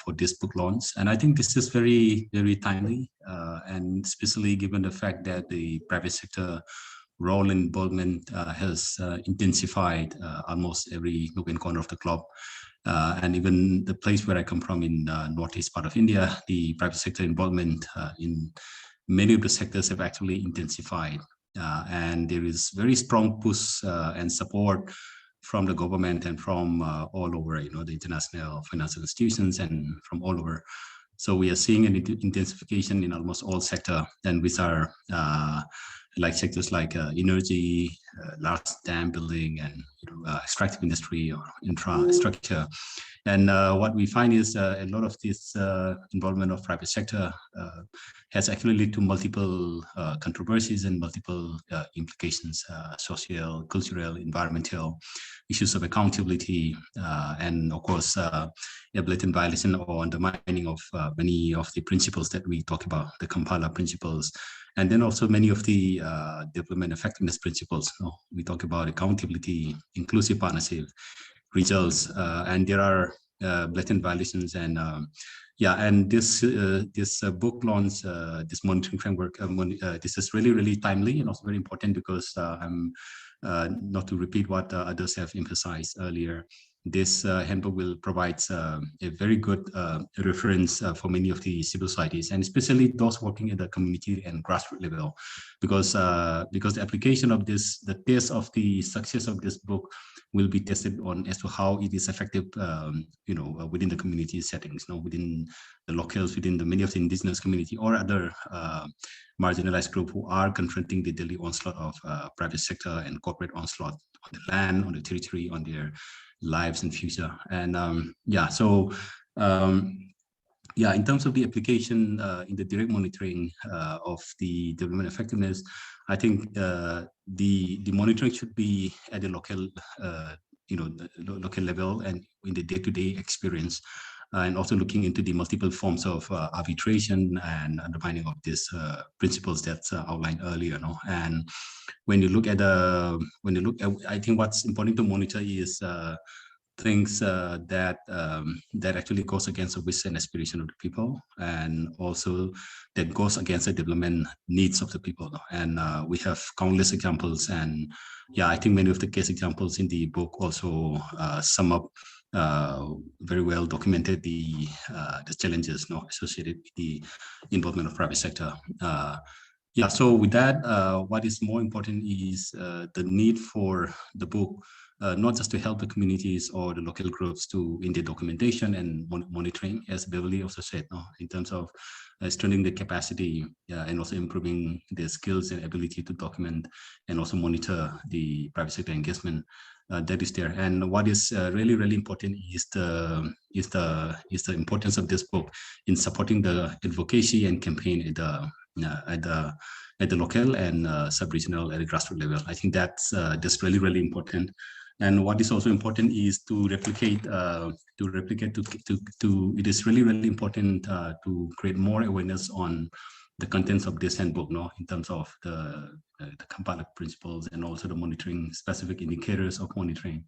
for this book launch. And I think this is very, very timely, and especially given the fact that the private sector role involvement has intensified almost every nook and corner of the globe. And even the place where I come from in northeast part of India, the private sector involvement in many of the sectors have actually intensified. And there is very strong push and support from the government and from all over, the international financial institutions and from all over. So we are seeing an intensification in almost all sectors, and which are like sectors like energy, large dam building, and extractive industry or infrastructure. And what we find is a lot of this involvement of private sector has actually led to multiple controversies and multiple implications, social, cultural, environmental, issues of accountability, and of course, a blatant violation or undermining of many of the principles that we talk about, the Kampala Principles, and then also many of the development effectiveness principles. We talk about accountability, inclusive partnership, results, and there are blatant violations. And and this book launch, this monitoring framework, this is really timely and also very important because I'm not to repeat what others have emphasized earlier. This handbook will provide a very good reference for many of the civil societies, and especially those working at the community and grassroots level, because the application of this, the test of the success of this book will be tested on as to how it is effective, within the community settings, within the locales, within the many of the indigenous community or other marginalized group who are confronting the daily onslaught of private sector and corporate onslaught on the land, on the territory, on their lives and future. And in terms of the application in the direct monitoring of the development effectiveness, I think the monitoring should be at the local, local level and in the day-to-day experience, and also looking into the multiple forms of arbitration and undermining of these principles that's outlined earlier. And when you look at I think what's important to monitor is things that actually goes against the wish and aspiration of the people, and also that goes against the development needs of the people. And we have countless examples, and I think many of the case examples in the book also sum up very well documented the challenges associated with the involvement of private sector. So with that, what is more important is the need for the book, not just to help the communities or the local groups in the documentation and monitoring, as Beverly also said, in terms of strengthening the capacity and also improving the skills and ability to document and also monitor the private sector engagement that is there. And what is really important is the importance of this book in supporting the advocacy and campaign at the local and sub-regional at the grassroots level. I think that's really important. And what is also important is to replicate. It is really important to create more awareness on the contents of this handbook, in terms of the Kampala Principles and also the monitoring, specific indicators of monitoring.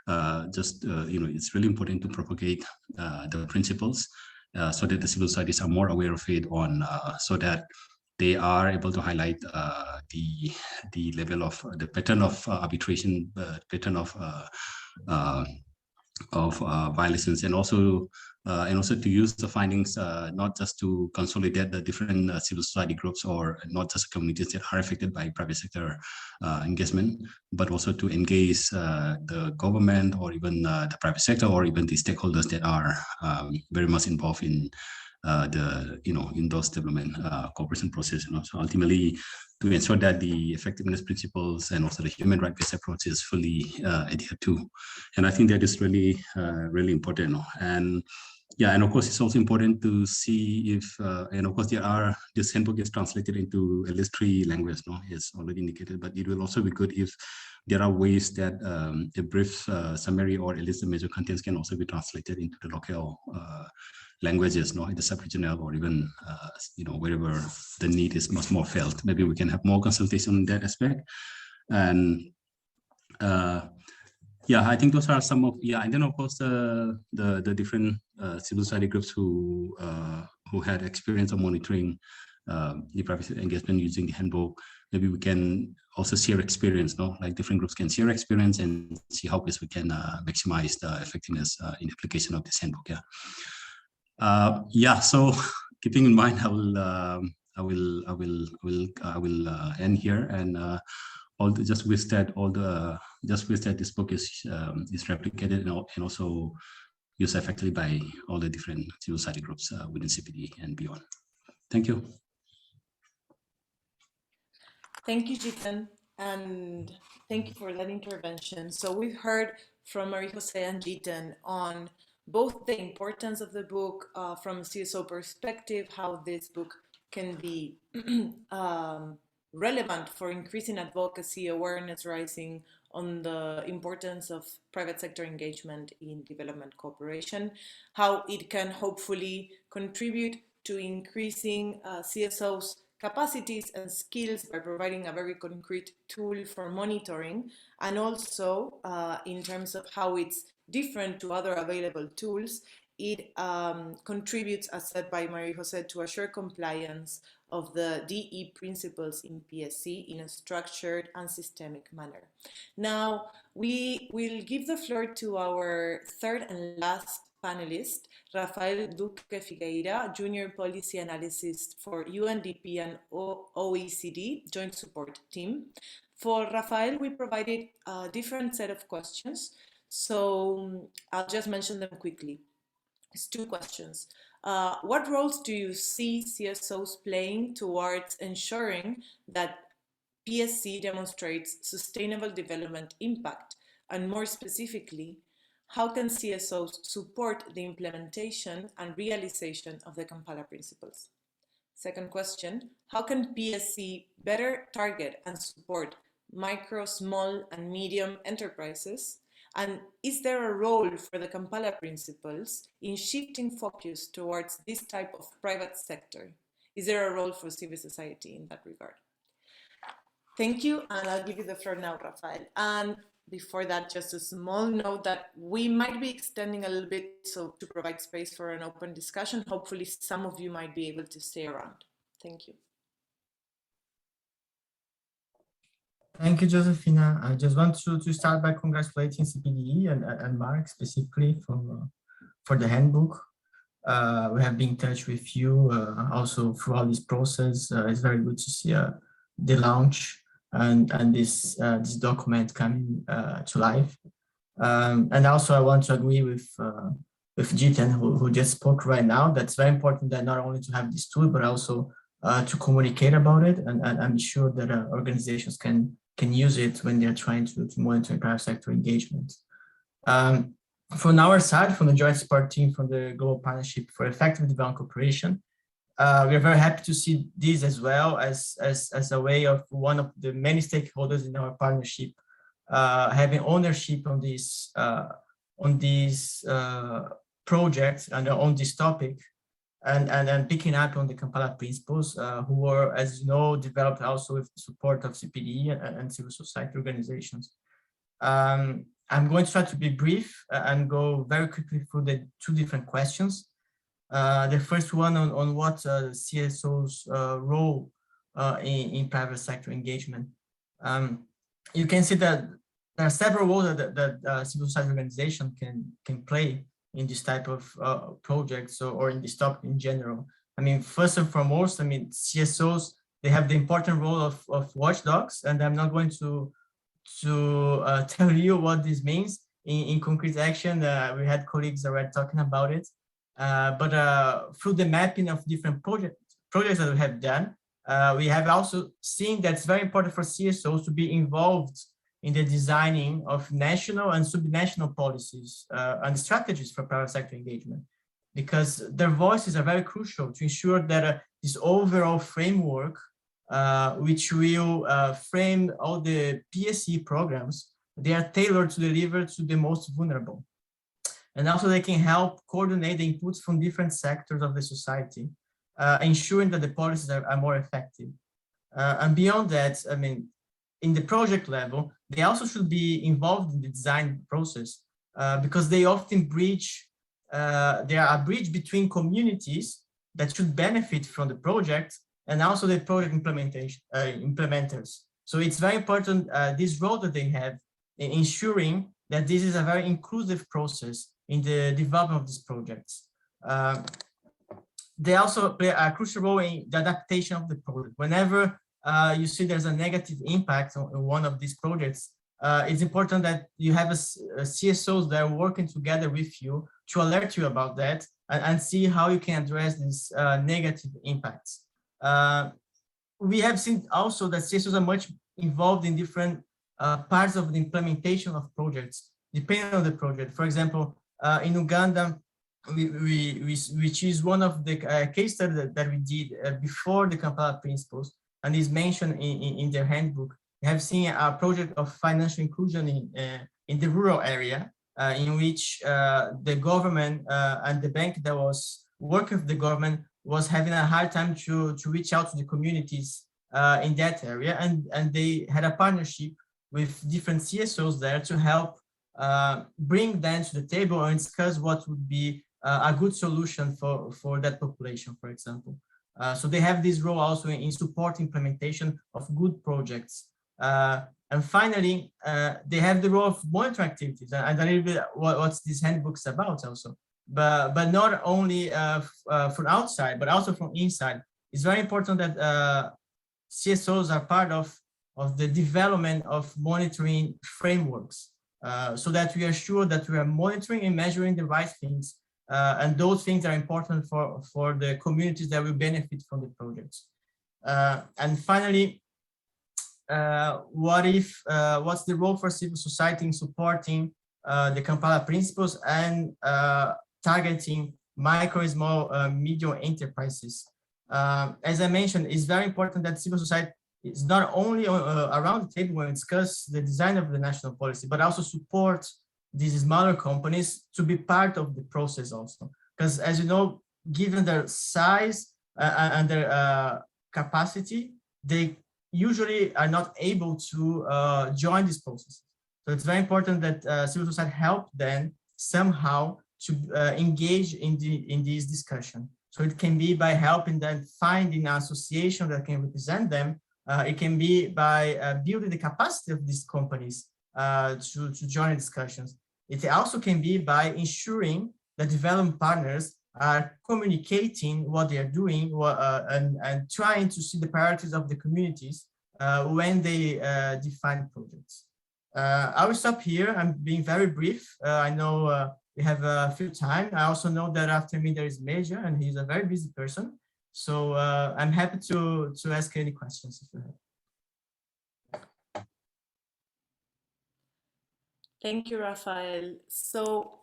It's really important to propagate the principles so that the civil societies are more aware of it, so that they are able to highlight the level of the pattern of arbitration, pattern of violations, and also to use the findings not just to consolidate the different civil society groups or not just communities that are affected by private sector engagement, but also to engage the government or even the private sector or even the stakeholders that are very much involved in in those development cooperation process. So ultimately, to ensure that the effectiveness principles and also the human rights-based approach is fully adhered to. And I think that is really important. And of course, it's also important to see if, and of course, this handbook is translated into at least 3 languages, it's already indicated, but it will also be good if there are ways that a brief summary or at least the major contents can also be translated into the local languages, in the sub-regional or even, wherever the need is much more felt. Maybe we can have more consultation on that aspect. And I think those are some of, and then of course the different civil society groups who had experience of monitoring the private engagement using the handbook. Maybe we can also share experience, like different groups can share experience and see how best we can maximize the effectiveness in application of this handbook. So keeping in mind, I will end here, and just wish that this book is replicated and also used effectively by all the different civil society groups within CPDE and beyond. Thank you. Thank you, Jitan, and thank you for that intervention. So we've heard from Marie Jose and Jitan on both the importance of the book from a CSO perspective, how this book can be relevant for increasing advocacy, awareness rising on the importance of private sector engagement in development cooperation, how it can hopefully contribute to increasing CSOs' capacities and skills by providing a very concrete tool for monitoring, and also in terms of how it's different to other available tools, it contributes, as said by Marie Jose, to assure compliance of the DE principles in PSE in a structured and systemic manner. Now, we will give the floor to our third and last panelist, Rafael Duque Figueira, Junior Policy Analyst for UNDP and OECD Joint Support Team. For Rafael, we provided a different set of questions, so I'll just mention them quickly. It's two questions. What roles do you see CSOs playing towards ensuring that PSE demonstrates sustainable development impact? And more specifically, how can CSOs support the implementation and realization of the Kampala Principles? Second question, how can PSE better target and support micro, small, and medium enterprises? And is there a role for the Kampala Principles in shifting focus towards this type of private sector? Is there a role for civil society in that regard? Thank you, and I'll give you the floor now, Rafael. And before that, just a small note that we might be extending a little bit so to provide space for an open discussion. Hopefully some of you might be able to stay around. Thank you. Thank you, Josefina. I just want to start by congratulating CPDE and Mark specifically for the handbook. We have been in touch with you also throughout this process. It's very good to see the launch and this document coming to life. And also I want to agree with Jitan, who just spoke right now. That's very important that not only to have this tool, but also to communicate about it, and I'm sure that organizations can use it when they're trying to monitor private sector engagement. From our side, from the Joint Support Team from the Global Partnership for Effective Development Cooperation, we are very happy to see this as well as a way of one of the many stakeholders in our partnership having ownership on this project and on this topic, and picking up on the Kampala Principles, who were, as you know, developed also with the support of CPDE and civil society organizations. I'm going to try to be brief and go very quickly through the two different questions. The first one on what CSO's role in private sector engagement. You can see that there are several roles that civil society organization can play in this type of projects or in this topic in general. I mean, first and foremost, I mean, CSOs, they have the important role of watchdogs, and I'm not going to tell you what this means in concrete action. We had colleagues already talking about it, but through the mapping of different projects that we have done, we have also seen that it's very important for CSOs to be involved in the designing of national and subnational policies and strategies for private sector engagement, because their voices are very crucial to ensure that this overall framework, which will frame all the PSE programs, they are tailored to deliver to the most vulnerable. And also they can help coordinate the inputs from different sectors of the society, ensuring that the policies are more effective. And beyond that, I mean, in the project level, they also should be involved in the design process because they often bridge, they are a bridge between communities that should benefit from the project and also the project implementers. So it's very important, this role that they have in ensuring that this is a very inclusive process in the development of these projects. They also play a crucial role in the adaptation of the project. Whenever you see there's a negative impact on one of these projects, it's important that you have CSOs that are working together with you to alert you about that and see how you can address these negative impacts. we have seen also that CSOs are much involved in different parts of the implementation of projects, depending on the project. For example, in Uganda, which is one of the case studies that we did before the Kampala Principles, and is mentioned in their handbook. We have seen a project of financial inclusion in the rural area, in which the government and the bank that was working with the government was having a hard time to reach out to the communities in that area, and they had a partnership with different CSOs there to help bring them to the table and discuss what would be a good solution for that population, for example. So they have this role also in support implementation of good projects. And finally, they have the role of monitoring activities, and a little bit what this handbook is about also. But not only from outside, but also from inside. It's very important that CSOs are part of the development of monitoring frameworks, so that we are sure that we are monitoring and measuring the right things. And those things are important for the communities that will benefit from the projects. And finally, what's the role for civil society in supporting the Kampala Principles and targeting micro, small, medium enterprises? As I mentioned, it's very important that civil society is not only around the table when we discuss the design of the national policy, but also support these smaller companies to be part of the process also. Because as you know, given their size and their capacity, they usually are not able to join this process. So it's very important that civil society help them somehow to engage in this discussion. So it can be by helping them finding an association that can represent them. It can be by building the capacity of these companies to join discussions. It also can be by ensuring that development partners are communicating what they are doing and trying to see the priorities of the communities when they define projects. I will stop here. I'm being very brief. I know we have a few time. I also know that after me there is Major, and he's a very busy person. So I'm happy to ask any questions if you have. Thank you, Rafael. So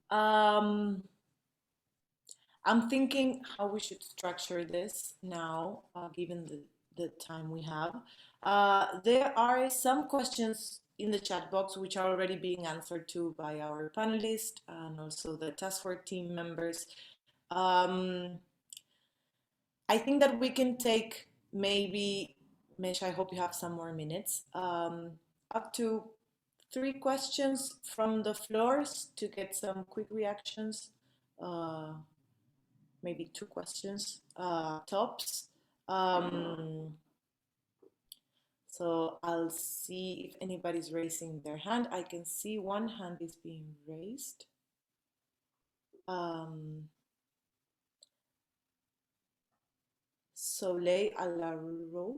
I'm thinking how we should structure this now, given the time we have. There are some questions in the chat box which are already being answered to by our panelists and also the task force team members. I think that we can take maybe, Mesh, I hope you have some more minutes, up to 3 questions from the floors to get some quick reactions. Maybe 2 questions tops. So I'll see if anybody's raising their hand. I can see one hand is being raised. Soleil Alaro.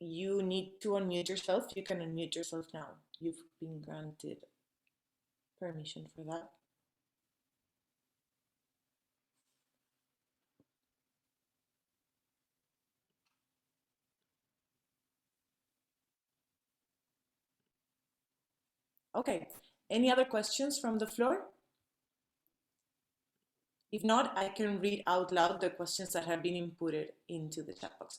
You need to unmute yourself. You can unmute yourself now. You've been granted permission for that. Okay, any other questions from the floor? If not, I can read out loud the questions that have been inputted into the chat box.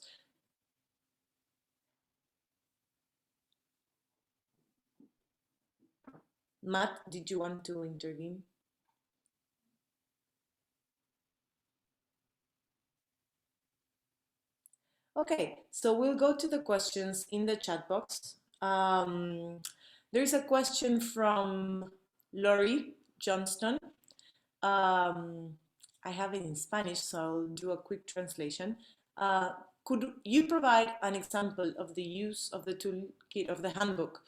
Matt, did you want to intervene? Okay, so we'll go to the questions in the chat box. There's a question from Lori Johnston. I have it in Spanish, so I'll do a quick translation. Could you provide an example of the use of the toolkit of the handbook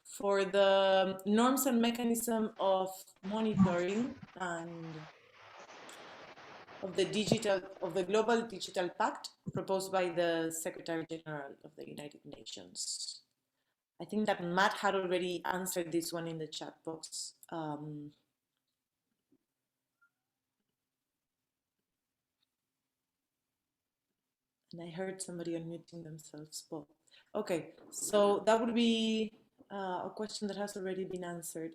for the norms and mechanism of monitoring and of the Global Digital Pact proposed by the Secretary General of the United Nations? I think that Matt had already answered this one in the chat box. And I heard somebody unmuting themselves. Well, okay, so that would be a question that has already been answered.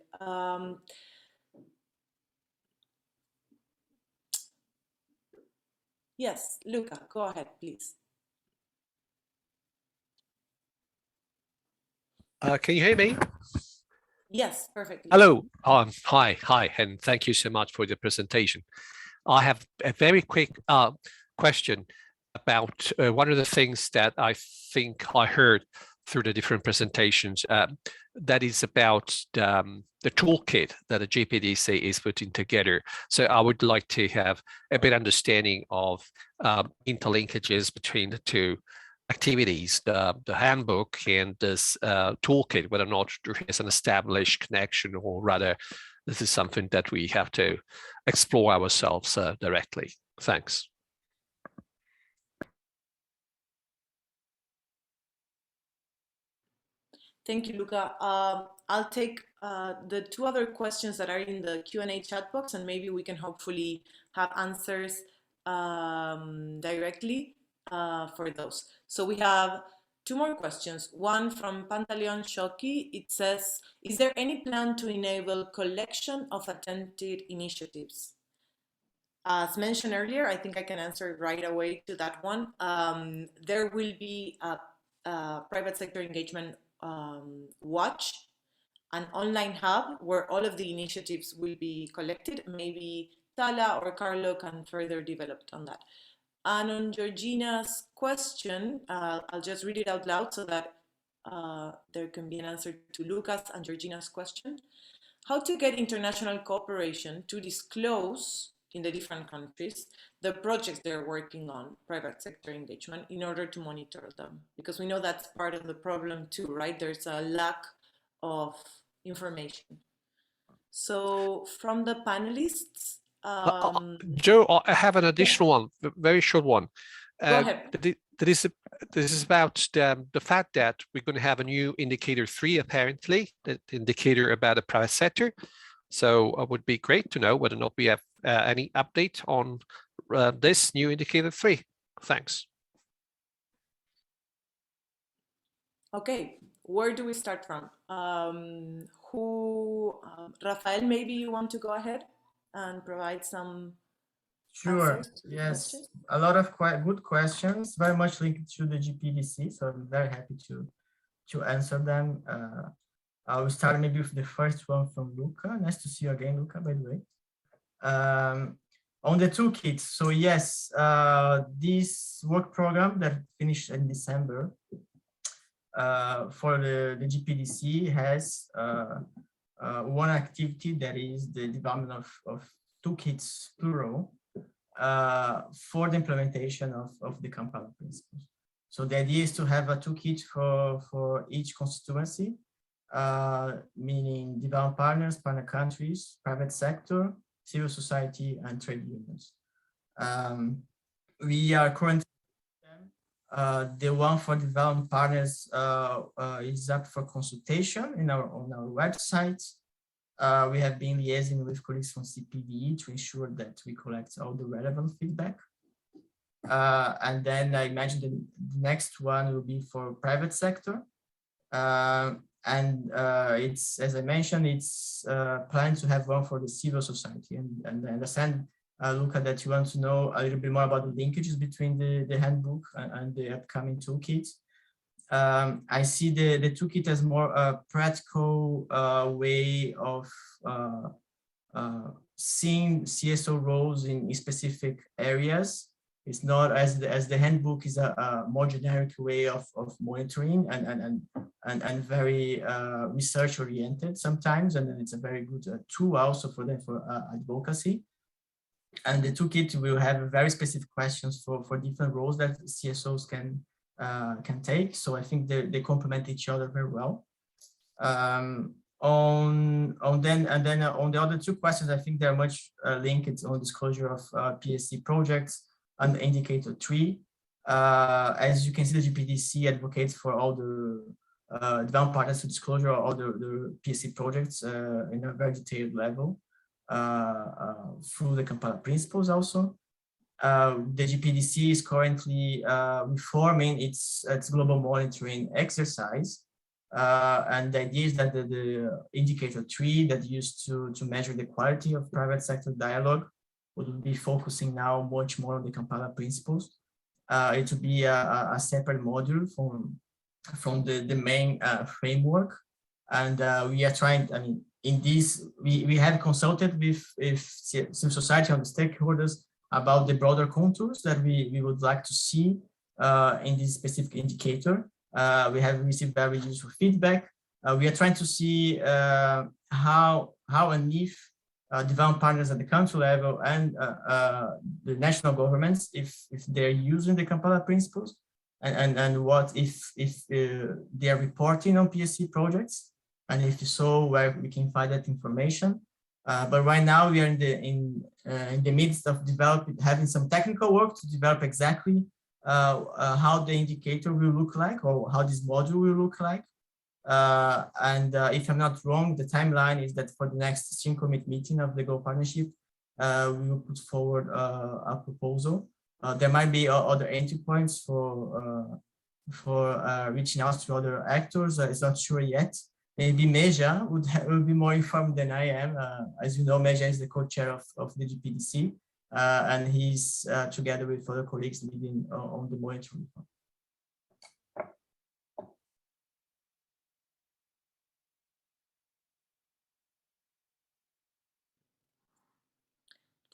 Yes, Luca, go ahead, please. Can you hear me? Yes, perfectly. Hello. Hi, and thank you so much for the presentation. I have a very quick question about one of the things that I think I heard through the different presentations. That is about the toolkit that the GPDC is putting together. So I would like to have a bit understanding of interlinkages between the two activities, the handbook and this toolkit, whether or not there is an established connection, or rather this is something that we have to explore ourselves directly. Thanks. Thank you, Luca. I'll take the two other questions that are in the Q&A chat box, and maybe we can hopefully have answers directly for those. So we have two more questions. One from Pantaleon Shoki. It says, is there any plan to enable collection of attempted initiatives? As mentioned earlier, I think I can answer right away to that one. There will be a private sector engagement watch, an online hub where all of the initiatives will be collected. Maybe Tala or Carlo can further develop on that. And on Georgina's question, I'll just read it out loud so that there can be an answer to Lucas and Georgina's question. How to get international cooperation to disclose in the different countries the projects they're working on, private sector engagement, in order to monitor them? Because we know that's part of the problem too, right? There's a lack of information. So from the panelists, Joe, I have an additional one, a very short one. Go ahead. This is about the fact that we're going to have a new indicator 3, apparently, the indicator about the private sector. So it would be great to know whether or not we have any update on this new indicator 3. Thanks. Okay, where do we start from? Rafael, maybe you want to go ahead and provide some answers to the questions? A lot of good questions, very much linked to the GPDC, so I'm very happy to answer them. I will start maybe with the first one from Luca. Nice to see you again, Luca, by the way. On the toolkit, so yes, this work program that finished in December for the GPDC has one activity that is the development of toolkits, plural, for the implementation of the Kampala Principles. So the idea is to have a toolkit for each constituency, meaning development partners, partner countries, private sector, civil society, and trade unions. We are currently the one for development partners is up for consultation on our website. We have been liaising with colleagues from CPDE to ensure that we collect all the relevant feedback. And then I imagine the next one will be for private sector. It's, as I mentioned, it's planned to have one for the civil society. And I understand, Luca, that you want to know a little bit more about the linkages between the handbook and the upcoming toolkit. I see the toolkit as more a practical way of seeing CSO roles in specific areas. It's not as the handbook is a more generic way of monitoring and very research oriented sometimes, and then it's a very good tool also for them for advocacy. And the toolkit will have very specific questions for different roles that CSOs can take. So I think they complement each other very well. On the other two questions, I think they're much linked on disclosure of PSE projects and indicator 3. As you can see, the GPDC advocates for all development partners to disclosure all the PSE projects in a very detailed level through the Kampala Principles also. The GPDC is currently reforming its global monitoring exercise. And the idea is that the indicator 3 that used to measure the quality of private sector dialogue would be focusing now much more on the Kampala Principles. It would be a separate module from the main framework. And we are trying, I mean, in this, we have consulted with civil society and the stakeholders about the broader contours that we would like to see in this specific indicator. We have received very useful feedback. We are trying to see how and if development partners at the country level and the national governments, if they're using the Kampala Principles, and what if they are reporting on PSE projects, and if so, where we can find that information. But right now we are in the midst of having some technical work to develop exactly how the indicator will look like, or how this module will look like. And if I'm not wrong, the timeline is that for the next steering committee meeting of the Go Partnership, we will put forward a proposal. There might be other entry points for reaching out to other actors. It's not sure yet. Maybe Meja will be more informed than I am. As you know, Meja is the co-chair of the GPDC, and he's together with other colleagues leading on the monitoring.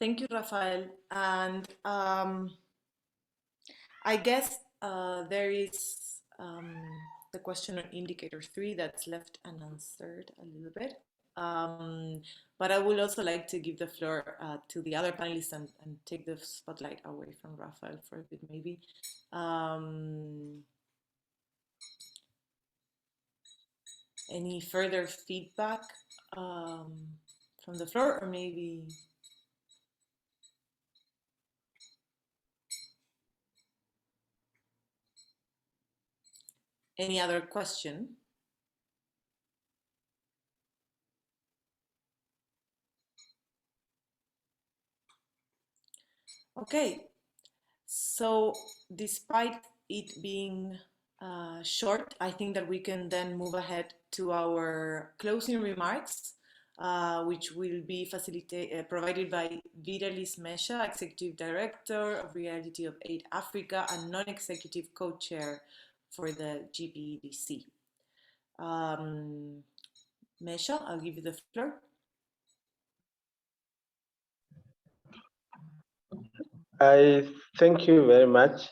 Thank you, Rafael. And I guess there is the question on indicator 3 that's left unanswered a little bit. But I would also like to give the floor to the other panelists and take the spotlight away from Rafael for a bit, maybe. Any further feedback from the floor, or maybe? Any other question? Okay, so despite it being short, I think that we can then move ahead to our closing remarks, which will be provided by Vitalis Mesha, Executive Director of Reality of Aid Africa and non-executive co-chair for the GPDC. Mesha, I'll give you the floor. I thank you very much,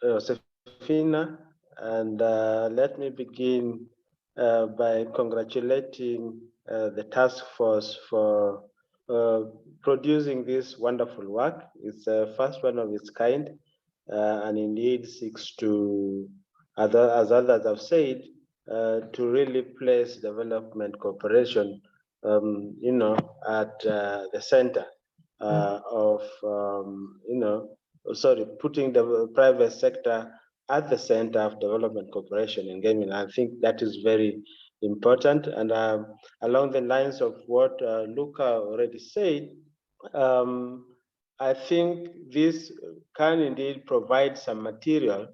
Josefina, and let me begin by congratulating the task force for producing this wonderful work. It's the first one of its kind, and indeed seeks to, as others have said, to really place development cooperation, at the center of, putting the private sector at the center of development cooperation engagement. I think that is very important. And along the lines of what Luca already said, I think this can indeed provide some material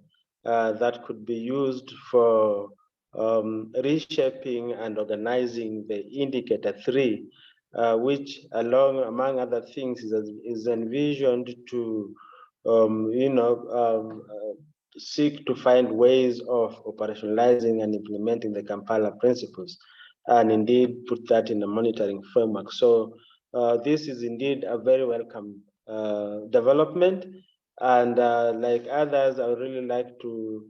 that could be used for reshaping and organizing the indicator 3, which among other things is envisioned to seek to find ways of operationalizing and implementing the Kampala Principles, and indeed put that in a monitoring framework. So this is indeed a very welcome development, and like others, I would really like to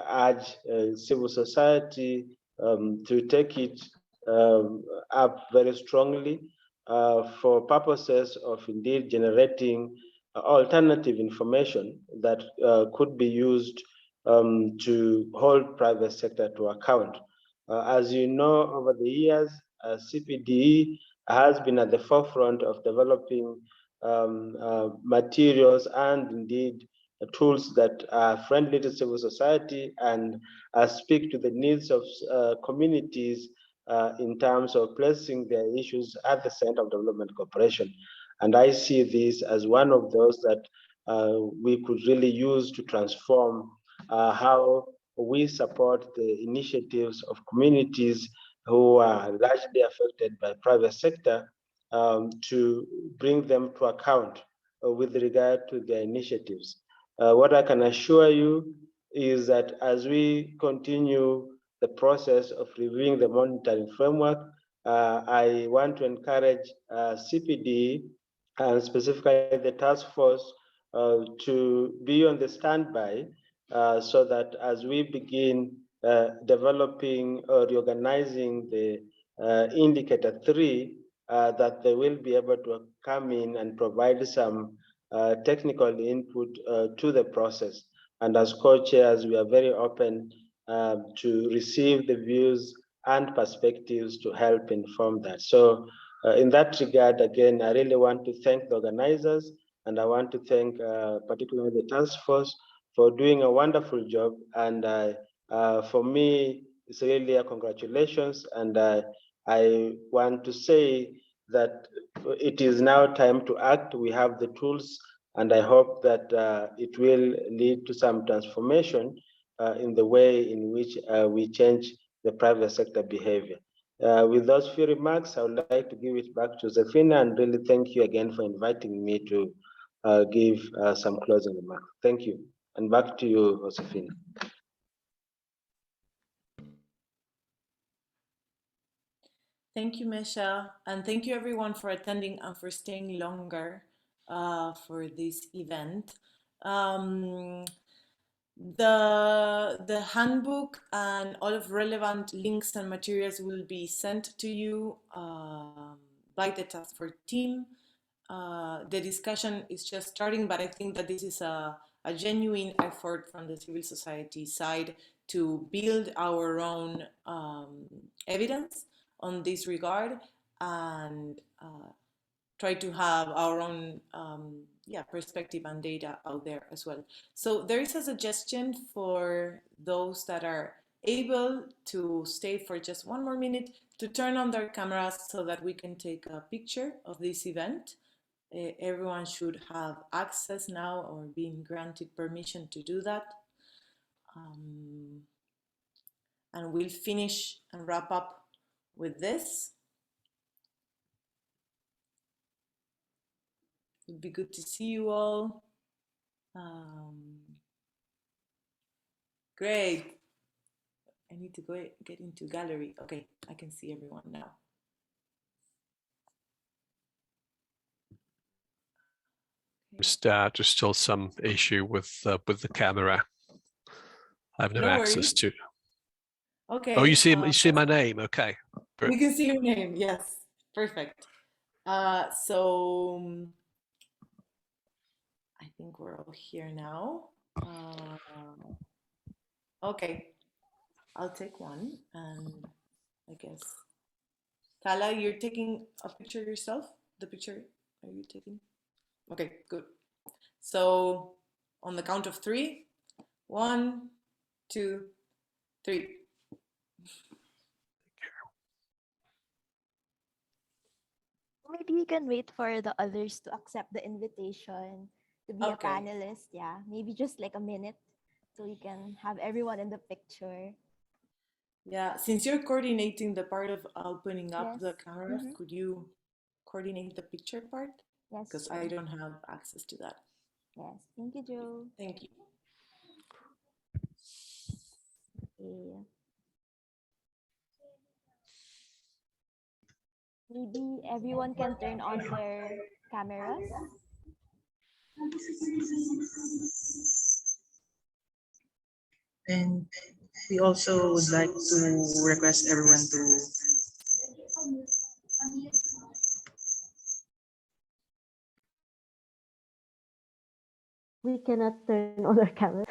urge civil society to take it up very strongly for purposes of indeed generating alternative information that could be used to hold private sector to account. As you know, over the years, CPDE has been at the forefront of developing materials and indeed tools that are friendly to civil society and speak to the needs of communities in terms of placing their issues at the center of development cooperation. And I see this as one of those that we could really use to transform how we support the initiatives of communities who are largely affected by private sector to bring them to account with regard to their initiatives. What I can assure you is that as we continue the process of reviewing the monitoring framework, I want to encourage CPD and specifically the task force to be on the standby so that as we begin developing or reorganizing the indicator 3, that they will be able to come in and provide some technical input to the process. And as co-chairs, we are very open to receive the views and perspectives to help inform that. So in that regard, again, I really want to thank the organizers, and I want to thank particularly the task force for doing a wonderful job. And for me, it's really a congratulations. And I want to say that it is now time to act. We have the tools, and I hope that it will lead to some transformation in the way in which we change the private sector behavior. With those few remarks, I would like to give it back to Zefina and really thank you again for inviting me to give some closing remarks. Thank you. And back to you, Josefina. Thank you, Mesha, and thank you everyone for attending and for staying longer for this event. The handbook and all of relevant links and materials will be sent to you by the task force team. The discussion is just starting, but I think that this is a genuine effort from the civil society side to build our own evidence on this regard and try to have our own perspective and data out there as well. So there is a suggestion for those that are able to stay for just one more minute to turn on their cameras so that we can take a picture of this event. Everyone should have access now or being granted permission to do that. And we'll finish and wrap up with this. It would be good to see you all. Great. I need to go get into gallery. Okay, I can see everyone now. There's still some issue with the camera. I have no access to. Okay. Oh, you see my name. Okay. We can see your name. Yes. Perfect. So I think we're all here now. Okay. I'll take one, and I guess Kala, you're taking a picture yourself? The picture are you taking? Okay, good. So on the count of 3, 1, 2, 3. Maybe we can wait for the others to accept the invitation to be a panelist. Yeah, maybe just like a minute so we can have everyone in the picture. Yeah, since you're coordinating the part of opening up the camera, could you coordinate the picture part? Yes. Because I don't have access to that. Yes, thank you, Joe. Thank you. Okay. Maybe everyone can turn on their cameras. And we also would like to request everyone to we cannot turn on our cameras.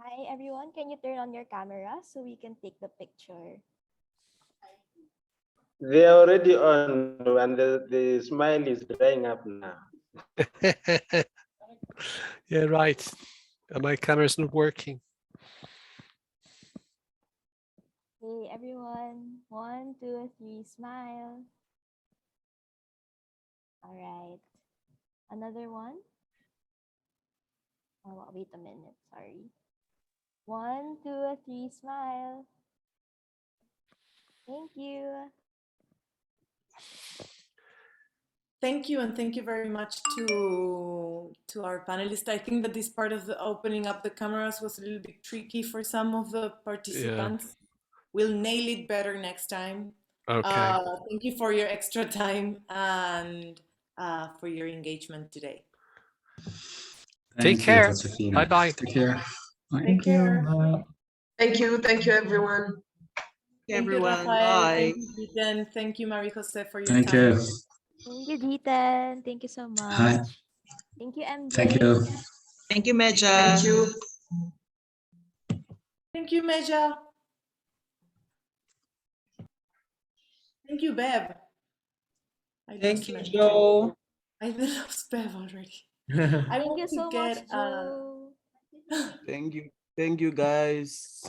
Hi, everyone. Can you turn on your camera so we can take the picture? They are already on, and the smile is drying up now. Yeah, right. My camera's not working. Hey, everyone. 1, 2, 3, smile. All right. Another one. Oh, wait a minute. Sorry. 1, 2, 3, smile. Thank you. Thank you, and thank you very much to our panelists. I think that this part of the opening up the cameras was a little bit tricky for some of the participants. Yeah. We'll nail it better next time. Okay. Thank you for your extra time and for your engagement today. Take care. Bye-bye. Take care. Take care. Thank you, everyone. Thank you, everyone. Rafael. Bye. Thank you, Ethan. Thank you, Marie Jose, for your Thank time. you. Thank you, Deetan. Thank you so much. Hi. Thank you, MJ. Thank you. Thank you, Meja. Thank you. Thank you, Meja. Thank you, Bev. Thank you, Joe. I lost Bev already. Thank you so much, Joe. Thank you. Thank you, guys.